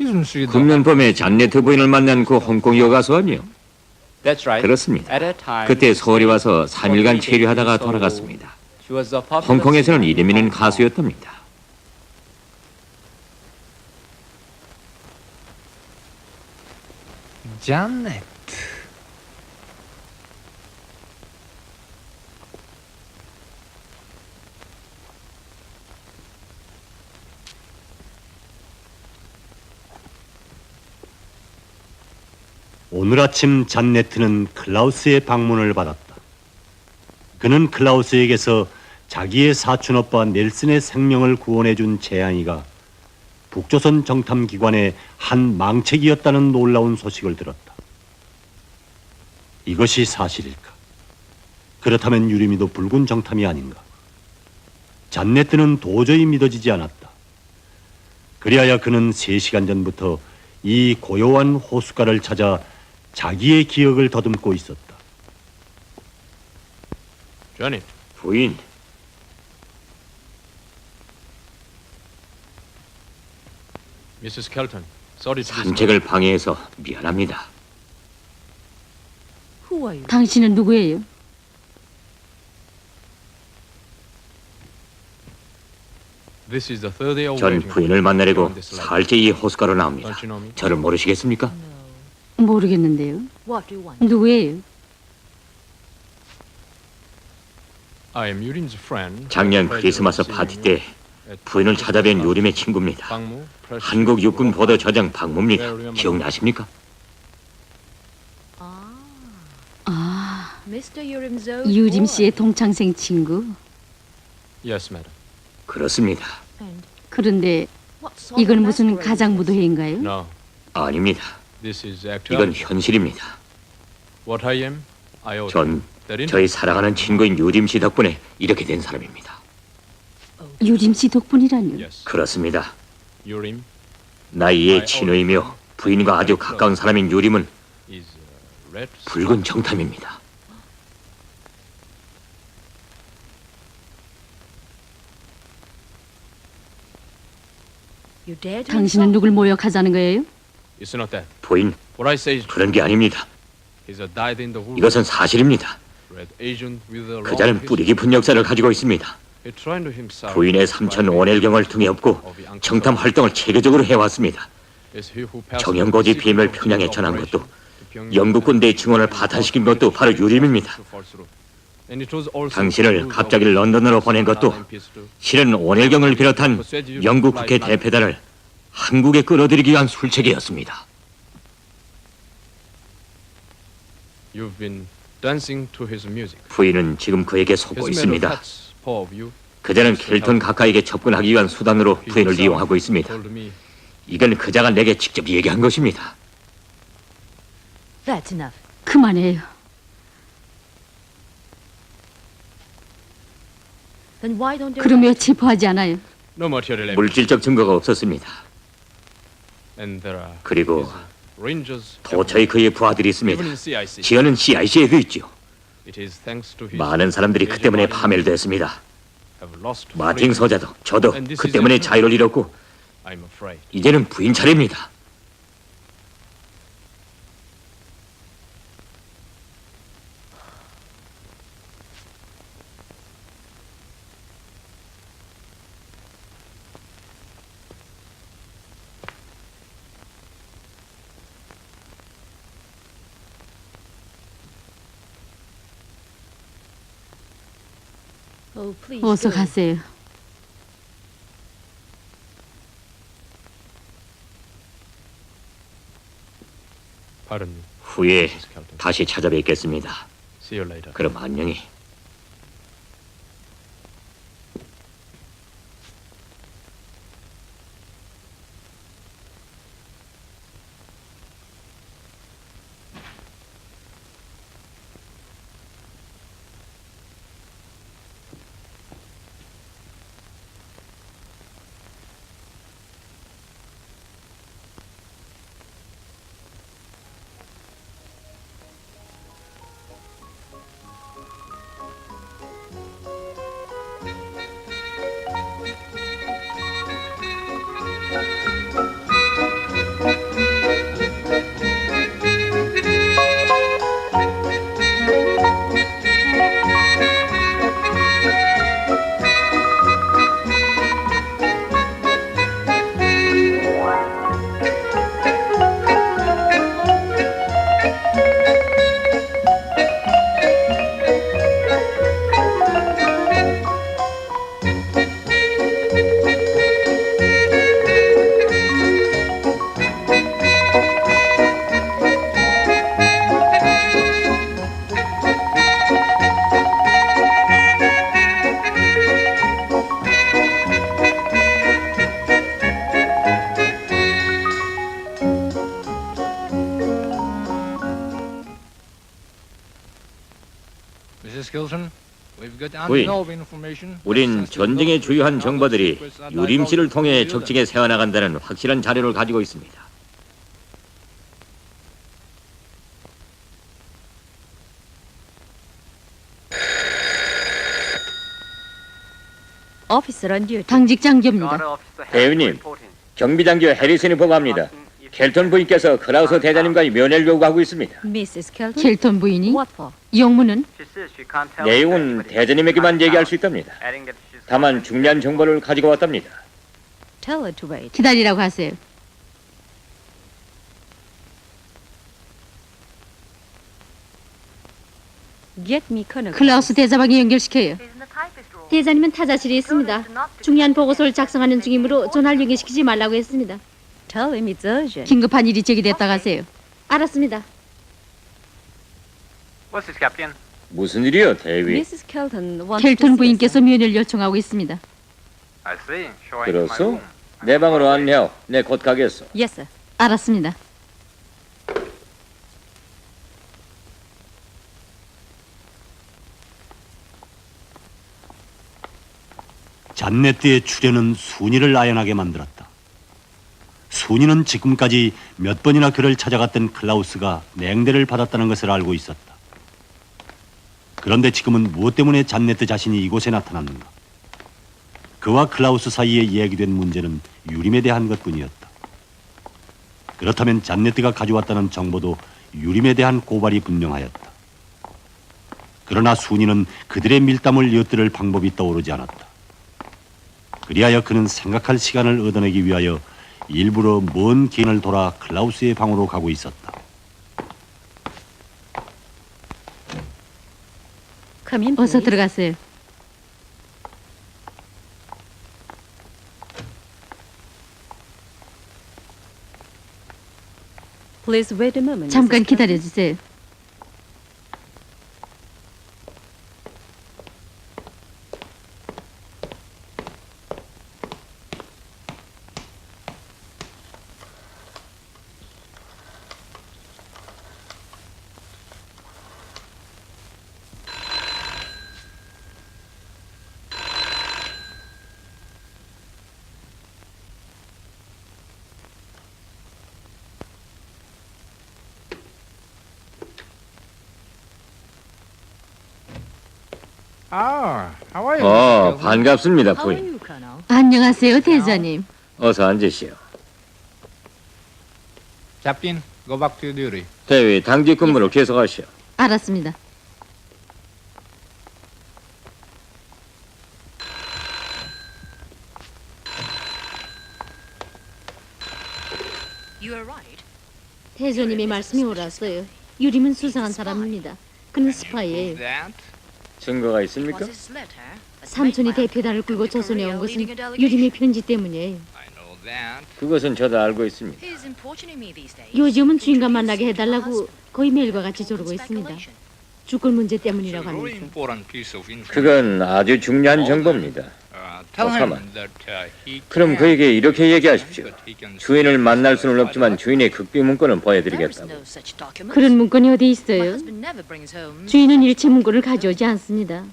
Isn't she the 금년봄에 잔네트 부인을 만난 그 홍콩 여가수 아니요? That's right. 그렇습니다. At that time, 그때 서울에 와서 3일간 체류하다가 돌아갔습니다. she was a popular 홍콩에서는 singer 이름 in 있는 Hong Kong. 가수였답니다. 자넷. 오늘 아침 잔네트는 클라우스의 방문을 받았다. 그는 클라우스에게서 자기의 사촌오빠 넬슨의 생명을 구원해준 재앙이가 북조선 정탐기관의 한 망책이었다는 놀라운 소식을 들었다. 이것이 사실일까? 그렇다면 유림이도 붉은 정탐이 아닌가? 잔네트는 도저히 믿어지지 않았다. 그리하여 그는 3시간 전부터 이 고요한 호숫가를 찾아 자기의 기억을 더듬고 있었다. Janet? 부인, Mrs. Kelton. Sorry to disturb. 산책을 방해해서 미안합니다. Who are you? 당신은 누구예요? This is the third day of 전 waiting. 부인을 만나려고 on this letter. 사흘째 이 호숫가로 나옵니다. Don't you know me? 저를 모르시겠습니까? 모르겠는데요. What do you want? 누구예요? I am Yurim's friend. 작년 크리스마스 파티 때 부인을 찾아뵌 유림의 친구입니다. 한국 육군 보도 저장 박무입니다. 기억나십니까? 아, Mr. Urim's old 유림 boy. 씨의 동창생 친구. Yes, madam. 그렇습니다. And 그런데 what sort 이건 of 무슨 masquerade is 가장무도회인가요? No, 아닙니다. this is 이건 actually 현실입니다. what I am. I owe 전 that in 저희 사랑하는 친구인 유림 씨 덕분에 이렇게 된 사람입니다. 유림 씨 덕분이라뇨. Yes, 그렇습니다. Yurim 나이의 친구이며 부인과 아주 가까운 사람인 유림은 is red. 붉은 정탐입니다. You dare to 당신은 insult 누굴 모욕하자는 거예요? It's not that. 부인, What I say is 그런 게 아닙니다. he's a died in the wood. 이것은 사실입니다. Red agent with a 그자는 long 뿌리 깊은 역사를 가지고 있습니다. history. He tried to himself. 부인의 삼촌 오넬경을 등에 업고 정탐 활동을 체계적으로 해왔습니다. Is he who passed 정연고지 the 비밀 secret 평양에 of 전한 operation 것도 to Pyongyang 영국 군대의 증언을 파탄시킨 것도 바로 유림입니다. to false route. And it was also 당신을 the use 갑자기 of 런던으로 보낸 것도 MPs to 실은 오넬경을 비롯한 영국 국회 대표단을 한국에 끌어들이기 위한 술책이었습니다. You've been dancing to his music. 부인은 지금 그에게 His 속고 men 있습니다. of poor of you 그자는 켈턴 가까이에 접근하기 위한 수단으로 부인을 이용하고 있습니다. told me 이건 그자가 내게 직접 얘기한 것입니다. That's enough. 그만해요. Then why don't you 그러며 체포하지 않아요. no material evidence. 물질적 증거가 없었습니다. And there are 그리고 rangers 도처에 그의 부하들이 있습니다. even in CIC. 지어는 CIC에도 있죠. It is thanks to his 많은 사람들이 그 때문에 파멸됐습니다. 마틴 서자도 저도 그 때문에 자유를 잃었고 I'm afraid. 이제는 부인 차례입니다. Oh, please. 어서 go. 가세요. Pardon me. 후에 Mrs. Kelton. 다시 찾아뵙겠습니다. See you later. 그럼 안녕히. 부인, 우린 전쟁에 주요한 정보들이 유림씨를 통해 적측에 새어나간다는 확실한 자료를 가지고 있습니다. Officer on duty. 당직 장교입니다. 대위님, 경비장교 해리슨이 보고합니다. 켈턴 부인께서 클라우스 대장님과 면회를 요구하고 있습니다. Mrs. Kelton. 켈턴 부인이 What for? 영문은 내용은 대장님에게만 얘기할 수 있답니다. 다만 중요한 정보를 가지고 왔답니다. Tell her to wait. 기다리라고 하세요. Get me Colonel. 클라우스 대자방에 연결시켜요. 대장님은 타자실에 있습니다. 중요한 보고서를 작성하는 중이므로 전화를 연결시키지 말라고 했습니다. Tell him it's urgent. 긴급한 일이 제기됐다 가세요. 알았습니다. 무슨 일이요, 대위? Mrs. Kelton wants to 켈턴 see us. 부인께서 면회를 요청하고 있습니다. 그렇소? 내 방으로 안내하오. 내 곧 가겠소. Yes, sir. 알았습니다. 잔네뜨의 출현은 순이를 아연하게 만들었다. 순이는 지금까지 몇 번이나 그를 찾아갔던 클라우스가 냉대를 받았다는 것을 알고 있었다. 그런데 지금은 무엇 때문에 잔네뜨 자신이 이곳에 나타났는가? 그와 클라우스 사이에 이야기된 문제는 유림에 대한 것뿐이었다. 그렇다면 잔네뜨가 가져왔다는 정보도 유림에 대한 고발이 분명하였다. 그러나 순이는 그들의 밀담을 엿들을 방법이 떠오르지 않았다. 그리하여 그는 생각할 시간을 얻어내기 위하여 일부러 먼 길을 돌아 클라우스의 방으로 가고 있었다. Come in, 어서 please. 들어가세요. Please wait a moment. 잠깐 Mrs. Kelton. 기다려주세요. 반갑습니다, 부인. 안녕하세요, 대장님. 어서 앉으시오. Captain, go back to duty. 대위 당직 근무를 계속하시오. 알았습니다. 대조님의 말씀이 옳았어요. 유림은 수상한 사람입니다. 그는 스파이예요. 증거가 있습니까? 삼촌이 대표단을 끌고 조선에 온 것은 유림의 편지 때문이에요. 그것은 저도 알고 있습니다. 요즘은 주인과 만나게 해달라고 거의 매일과 같이 조르고 있습니다. 주권 문제 때문이라고 합니다. 그건 아주 중요한 정보입니다. 가만. 그럼 그에게 이렇게 얘기하십시오. 주인을 만날 수는 없지만 주인의 극비 문건을 보여드리겠다고. 그런 문건이 어디 있어요? 주인은 일체 문건을 가져오지 않습니다.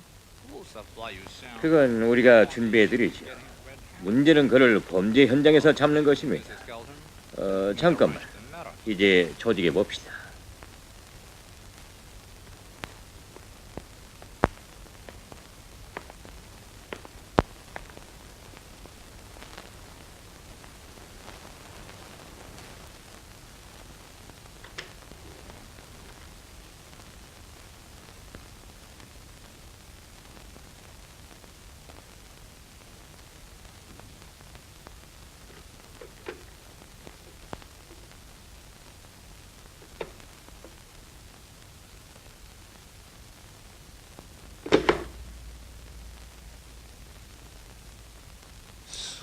그건 우리가 준비해드리죠. 문제는 그를 범죄 현장에서 잡는 것입니다. 잠깐만. 이제 조직해 봅시다.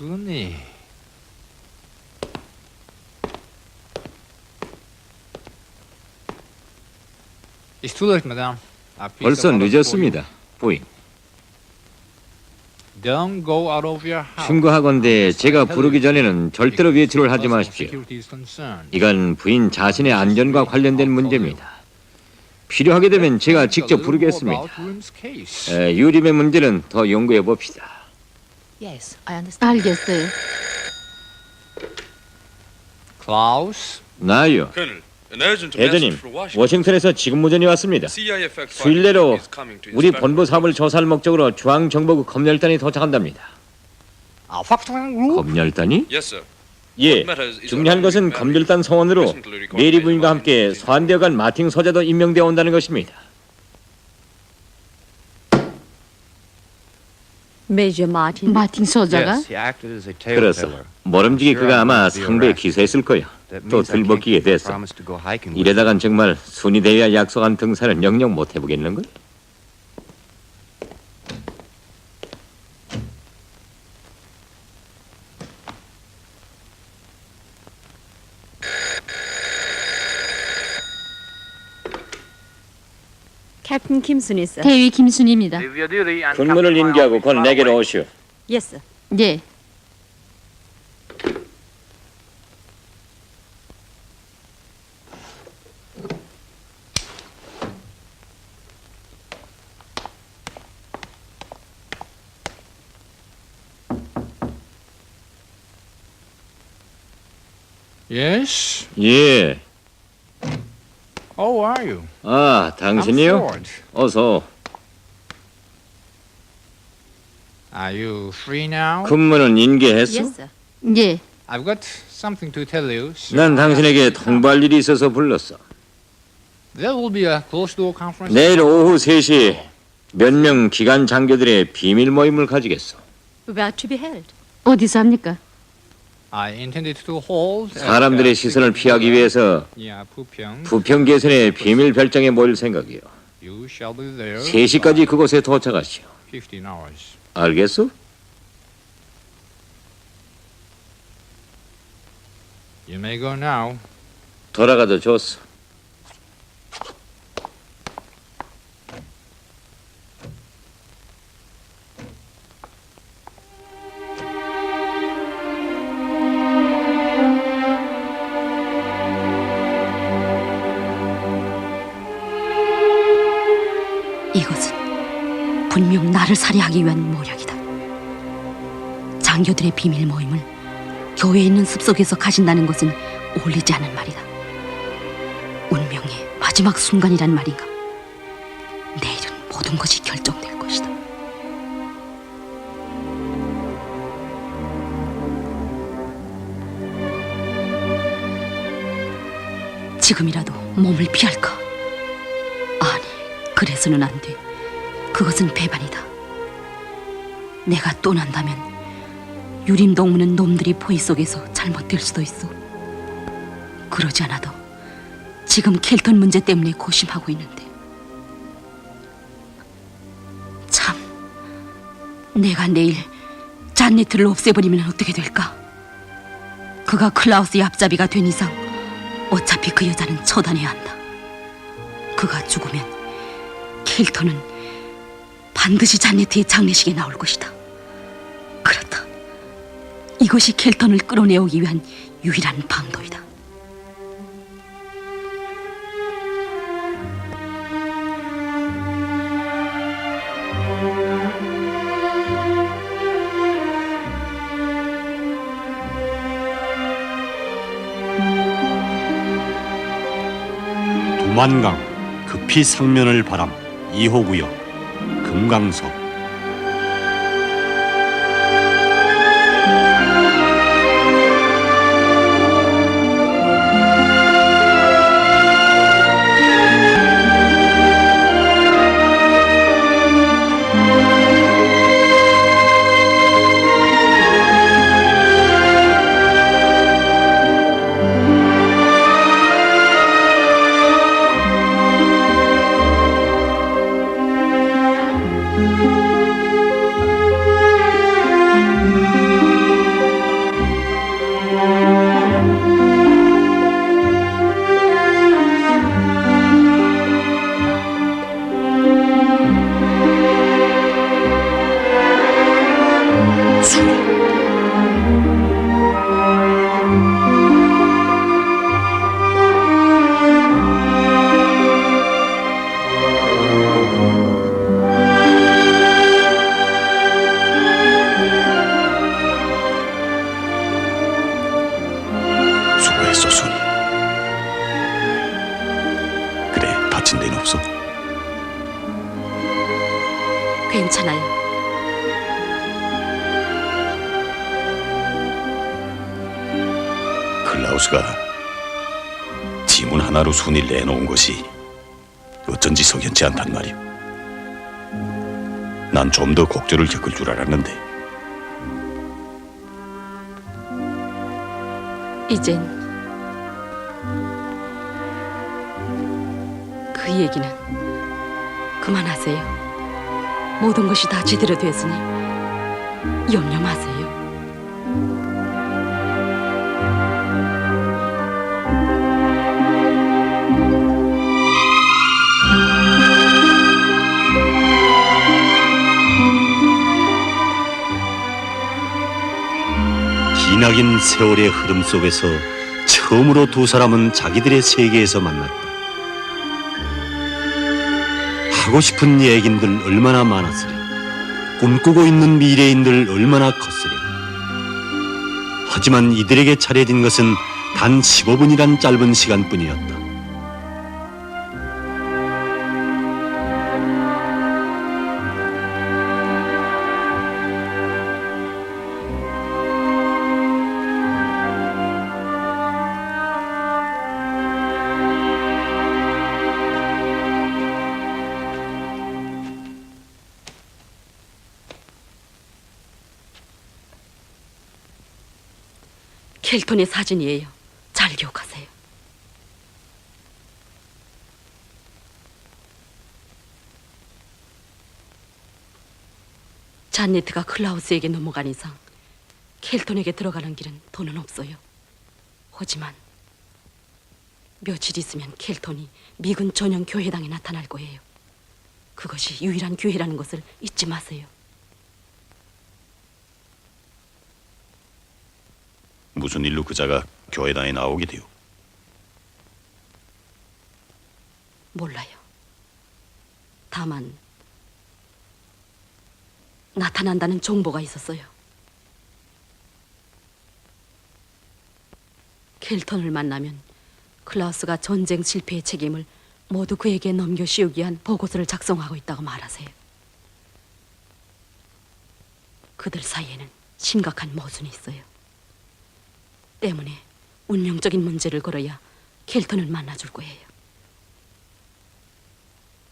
순이. It's too late, madam. 벌써 늦었습니다, 부인. Don't go out of your house. 충고하건대 제가 부르기 전에는 절대로 외출을 하지 마십시오. 이건 부인 자신의 안전과 관련된 문제입니다. 필요하게 되면 제가 직접 부르겠습니다. 유림의 문제는 더 연구해 봅시다. 알겠어요. 클라우스. 나요. 대장님, 워싱턴에서 지금 무전이 왔습니다. 수일 내로 우리 본부 사업을 조사할 목적으로 중앙정보국 검열단이 도착한답니다. 검열단이? 예, 중요한 것은 검열단 성원으로 메리 부인과 함께 소환되어 간 마틴 소자도 임명되어 온다는 것입니다. 메이저 마틴 소자가? 그래서 모름지기 그가 아마 상부에 기소했을 거야. 또 들먹기게 됐어. 이래다간 정말 순위 대위와 약속한 등산을 영영 못 해보겠는걸? 캡틴 김순희 씨. 대위 김순희입니다. 군무를 인계하고 곧 내게로 오시오. 예스. 예. Yes. 예. How are you? 아, 당신이요? 어서. Are you free now? 근무는 인계했어? 예. I've got something to tell you. 난 당신에게 통보할 일이 있어서 불렀어. There will be a closed-door conference. 내일 오후 3시 몇 명 기관 장교들의 비밀 모임을 가지겠어. About to be held. 어디서 합니까? I intended to hold. 사람들의 시선을 피하기 위해서 부평 개선의 비밀 별장에 모일 생각이요. You shall be there. 3시까지 그곳에 도착하시오. 15 hours. 알겠어? You may go now. 돌아가도 좋소. 이것은 분명 나를 살해하기 위한 모략이다. 장교들의 비밀 모임을 교회에 있는 숲속에서 가진다는 것은 어울리지 않은 말이다. 운명의 마지막 순간이란 말인가. 내일은 모든 것이 결정될 것이다. 지금이라도 몸을 피할까? 아니, 그래서는 안 돼. 그것은 배반이다. 내가 떠난다면 유림동무는 놈들이 포위 속에서 잘못될 수도 있어. 그러지 않아도 지금 켈턴 문제 때문에 고심하고 있는데. 참, 내가 내일 잔네트를 없애버리면 어떻게 될까? 그가 클라우스의 앞잡이가 된 이상 어차피 그 여자는 처단해야 한다. 그가 죽으면 켈턴은 반드시 잔네트의 장례식에 나올 것이다. 그렇다. 이것이 켈턴을 끌어내오기 위한 유일한 방도이다. 두만강, 급히 상면을 바람, 2호 구역, 금강석. 수고했어, 순이. 그래, 다친 데는 없어? 괜찮아요. 클라우스가 지문 하나로 순이를 내놓은 것이 어쩐지 석연치 않단 말이오. 난 좀 더 곡절을 겪을 줄 알았는데. 이젠 그 얘기는 그만하세요. 모든 것이 다 제대로 됐으니 염려 마세요. 기나긴 세월의 흐름 속에서 처음으로 두 사람은 자기들의 세계에서 만났다. 하고 싶은 얘긴들 얼마나 많았으랴. 꿈꾸고 있는 미래인들 얼마나 컸으랴. 하지만 이들에게 차려진 것은 단 15분이란 짧은 시간뿐이었다. 켈턴의 사진이에요. 잘 기억하세요. 잔네트가 클라우스에게 넘어간 이상 켈턴에게 들어가는 길은 돈은 없어요. 하지만 며칠 있으면 켈턴이 미군 전용 교회당에 나타날 거예요. 그것이 유일한 기회라는 것을 잊지 마세요. 무슨 일로 그자가 교회당에 나오게 돼요? 몰라요. 다만 나타난다는 정보가 있었어요. 켈턴을 만나면 클라우스가 전쟁 실패의 책임을 모두 그에게 넘겨씌우기 위한 보고서를 작성하고 있다고 말하세요. 그들 사이에는 심각한 모순이 있어요. 때문에 운명적인 문제를 걸어야 켈턴을 만나줄 거예요.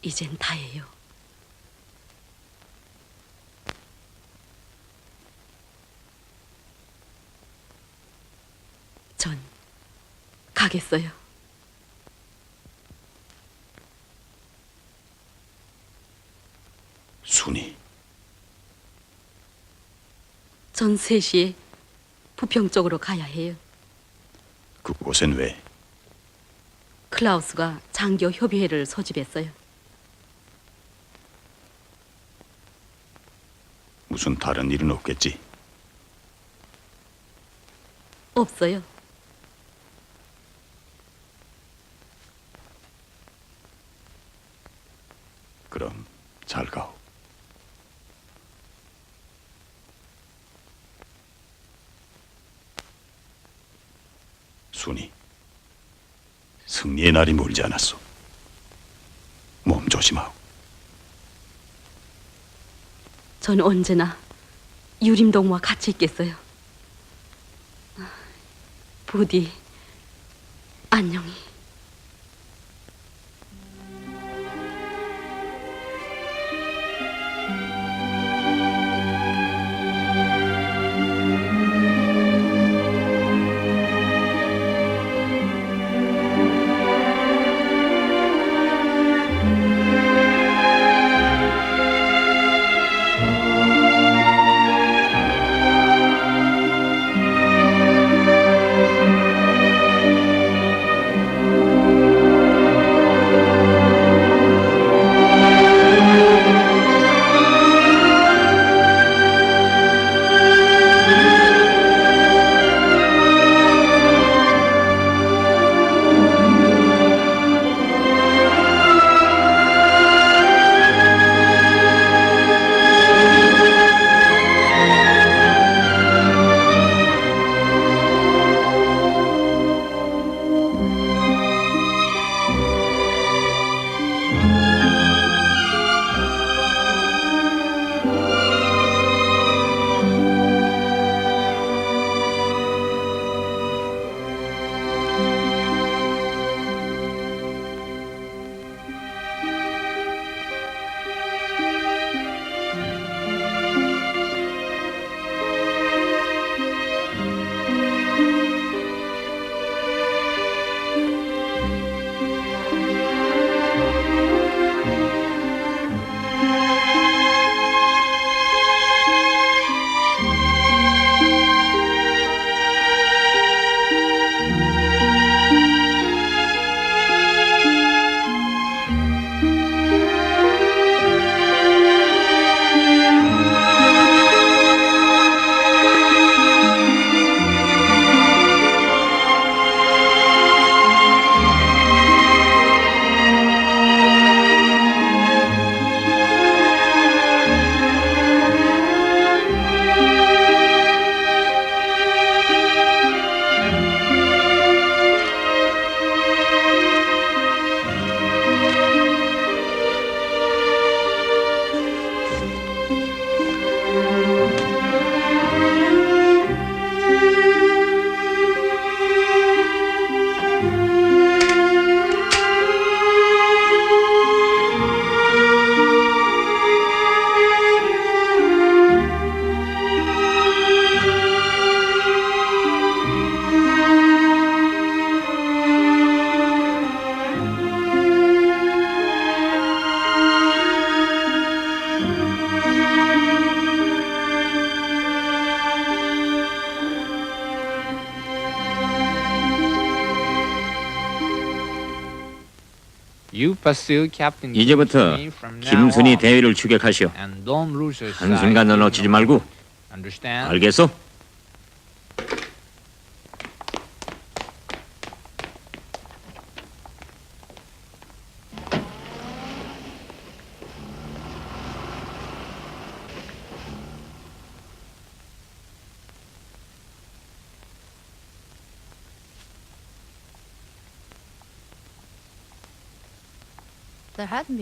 이젠 다예요. 전 가겠어요. 순이 전 3시에 부평 쪽으로 가야 해요. 그곳엔 왜? 클라우스가 장교 협의회를 소집했어요. 무슨 다른 일은 없겠지? 없어요. 그럼 잘 가오. 순이, 승리의 날이 멀지 않았어. 몸 조심하오. 전 언제나 유림동무와 같이 있겠어요. 부디 안녕히. 이제부터 김순희 대위를 추격하시오. 한순간도 놓치지 말고. 알겠소?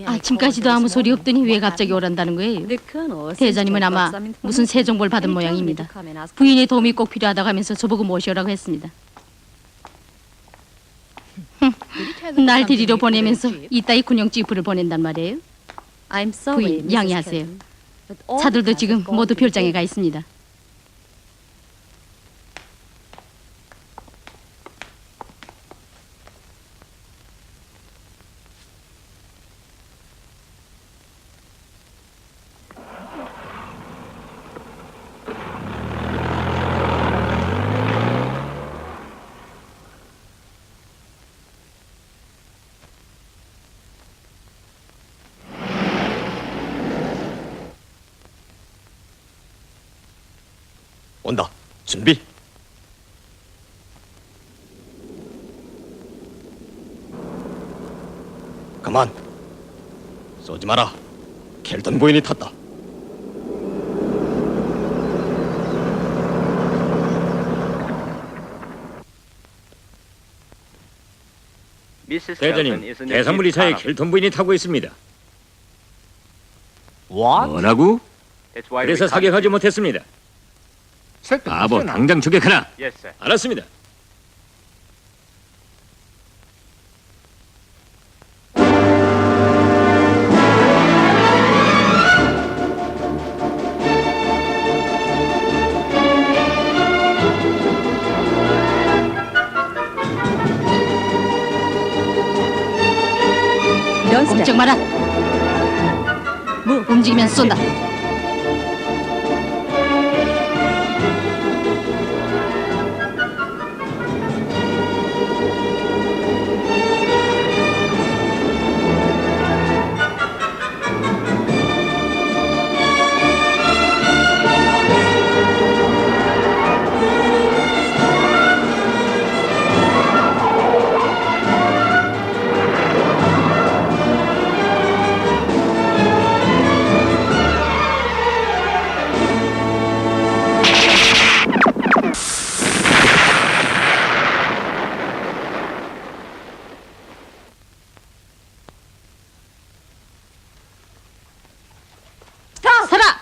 아침까지도 아무 소리 없더니 왜 갑자기 오란다는 거예요? 대장님은 아마 무슨 새 정보를 받은 모양입니다. 부인의 도움이 꼭 필요하다고 하면서 저보고 모시오라고 했습니다. 날 데리러 보내면서 이따위 군용 지프를 보낸단 말이에요? 부인 양해하세요. 차들도 지금 모두 별장에 가 있습니다. 온다. 준비. 그만. 쏘지 마라. 켈턴 부인이 탔다. 대장님, 대산물이 차에 켈턴 부인이 타고 있습니다. 뭐라고? 그래서 사격하지 못했습니다. 바보, 당장 추격하라. 알았습니다. 꼼짝 마라. 움직이면 쏜다. 서라!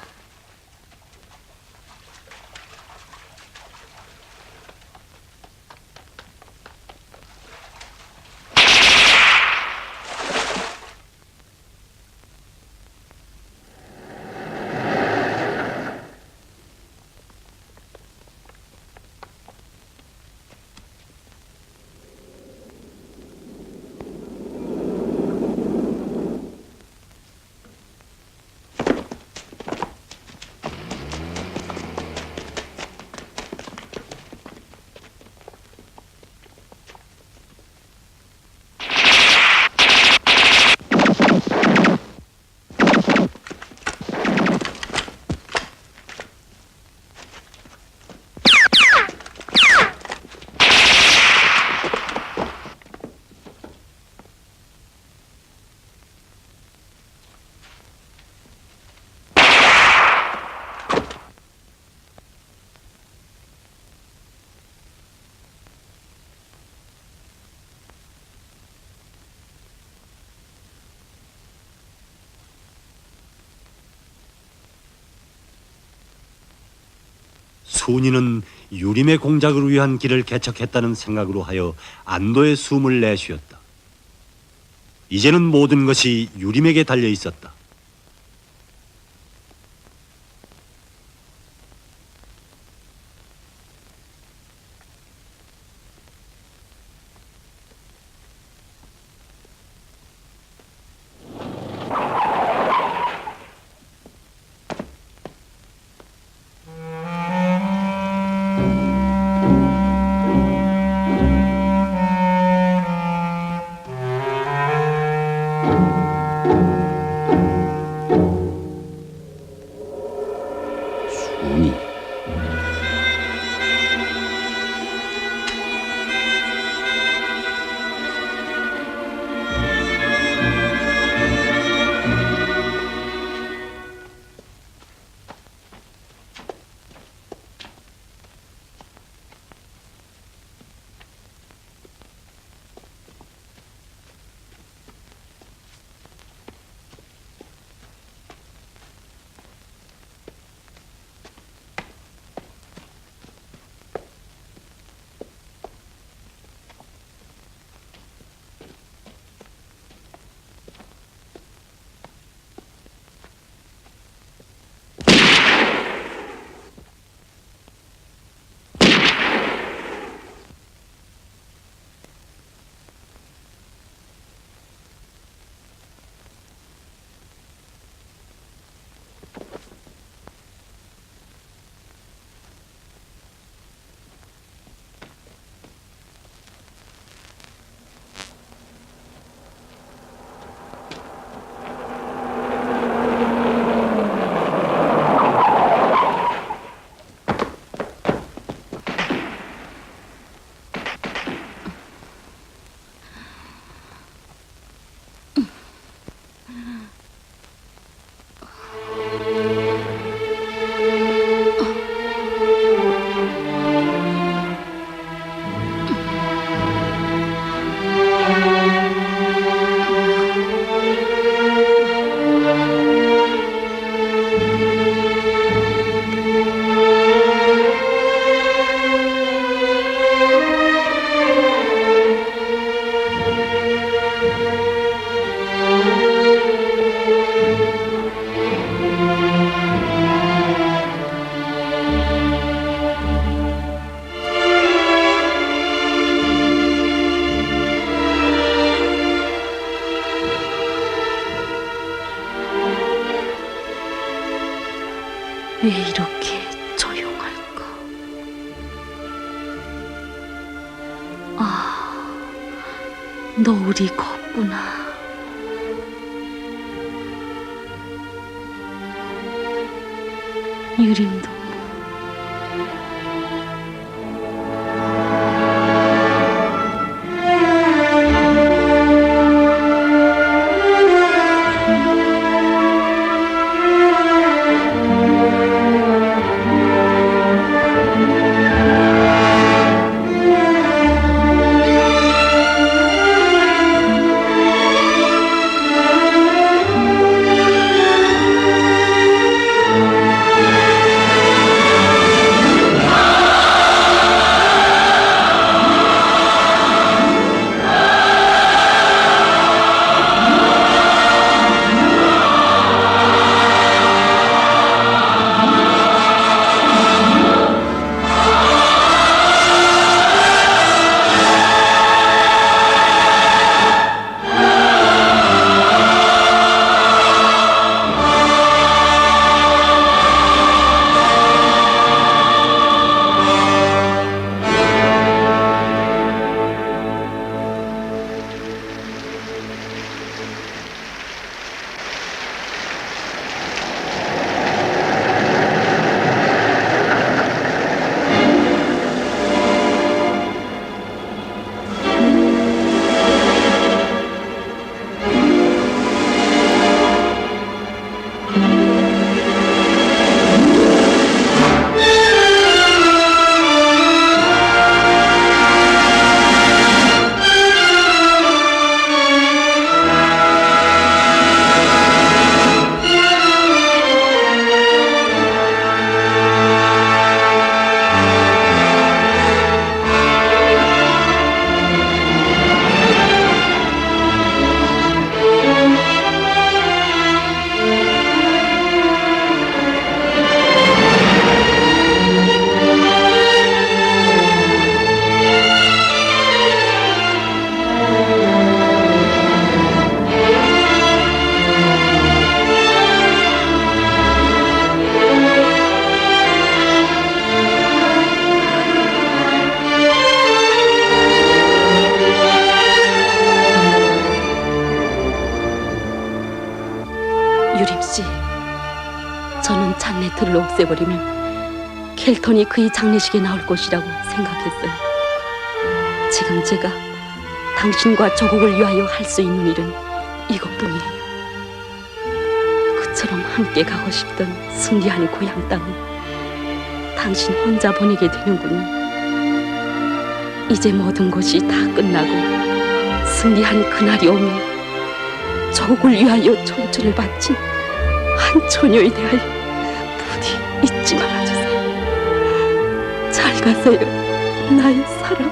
순이는 유림의 공작을 위한 길을 개척했다는 생각으로 하여 안도의 숨을 내쉬었다. 이제는 모든 것이 유림에게 달려 있었다. 왜 이렇게 조용할까? 아, 노을이 걷구나. 유림도 유림씨, 저는 잔네트를 없애버리면 켈턴이 그의 장례식에 나올 것이라고 생각했어요. 지금 제가 당신과 조국을 위하여 할 수 있는 일은 이것뿐이에요. 그처럼 함께 가고 싶던 승리한 고향 땅은 당신 혼자 보내게 되는군요. 이제 모든 것이 다 끝나고 승리한 그날이 오면 조국을 위하여 청춘을 바친 한 처녀에 대하여 부디 잊지 말아주세요. 잘 가세요, 나의 사랑.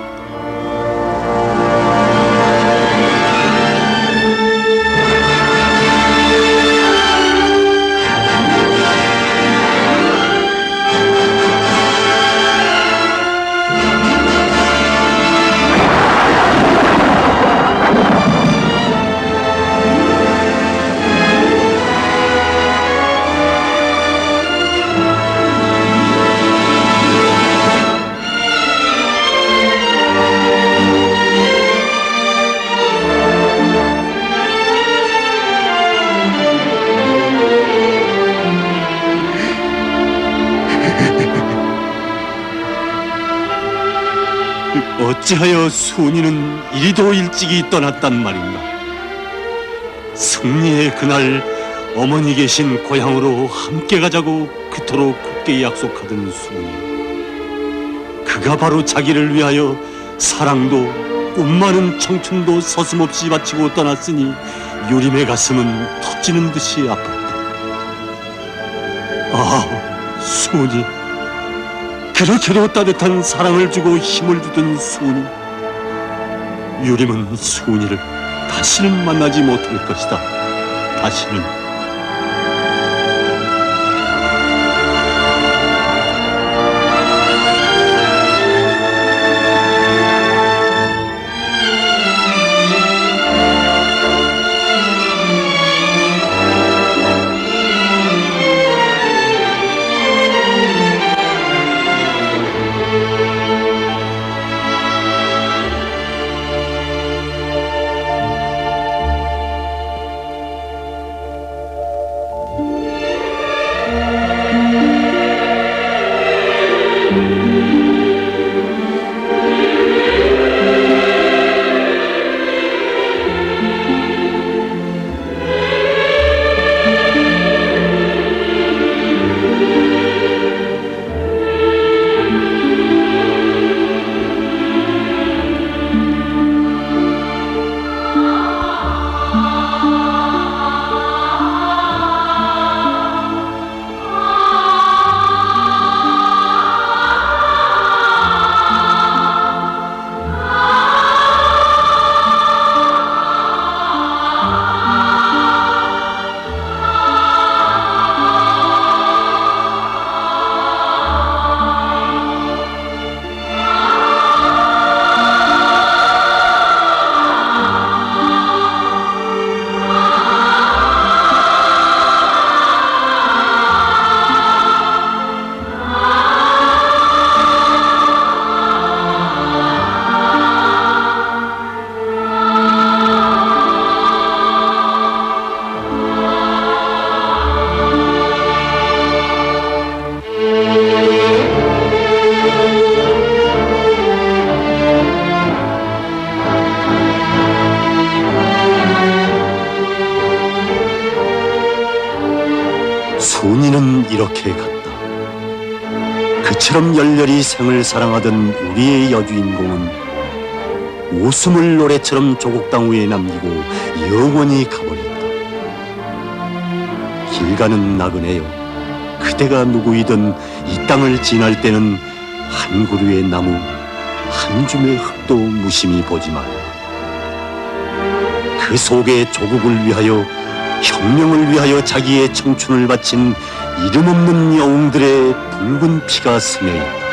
어찌하여 순이는 이리도 일찍이 떠났단 말인가? 승리의 그날 어머니 계신 고향으로 함께 가자고 그토록 굳게 약속하던 순이, 그가 바로 자기를 위하여 사랑도 꿈 많은 청춘도 서슴없이 바치고 떠났으니 유림의 가슴은 터지는 듯이 아팠다. 아, 순이, 그렇게도 따뜻한 사랑을 주고 힘을 주던 순이, 유림은 순이를 다시는 만나지 못할 것이다. 다시는. 순이는 이렇게 갔다. 그처럼 열렬히 생을 사랑하던 우리의 여주인공은 웃음을 노래처럼 조국 땅 위에 남기고 영원히 가버렸다. 길 가는 나그네여, 그대가 누구이든 이 땅을 지날 때는 한 그루의 나무, 한 줌의 흙도 무심히 보지 마라. 그 속에 조국을 위하여, 혁명을 위하여 자기의 청춘을 바친 이름 없는 영웅들의 붉은 피가 스며 있다.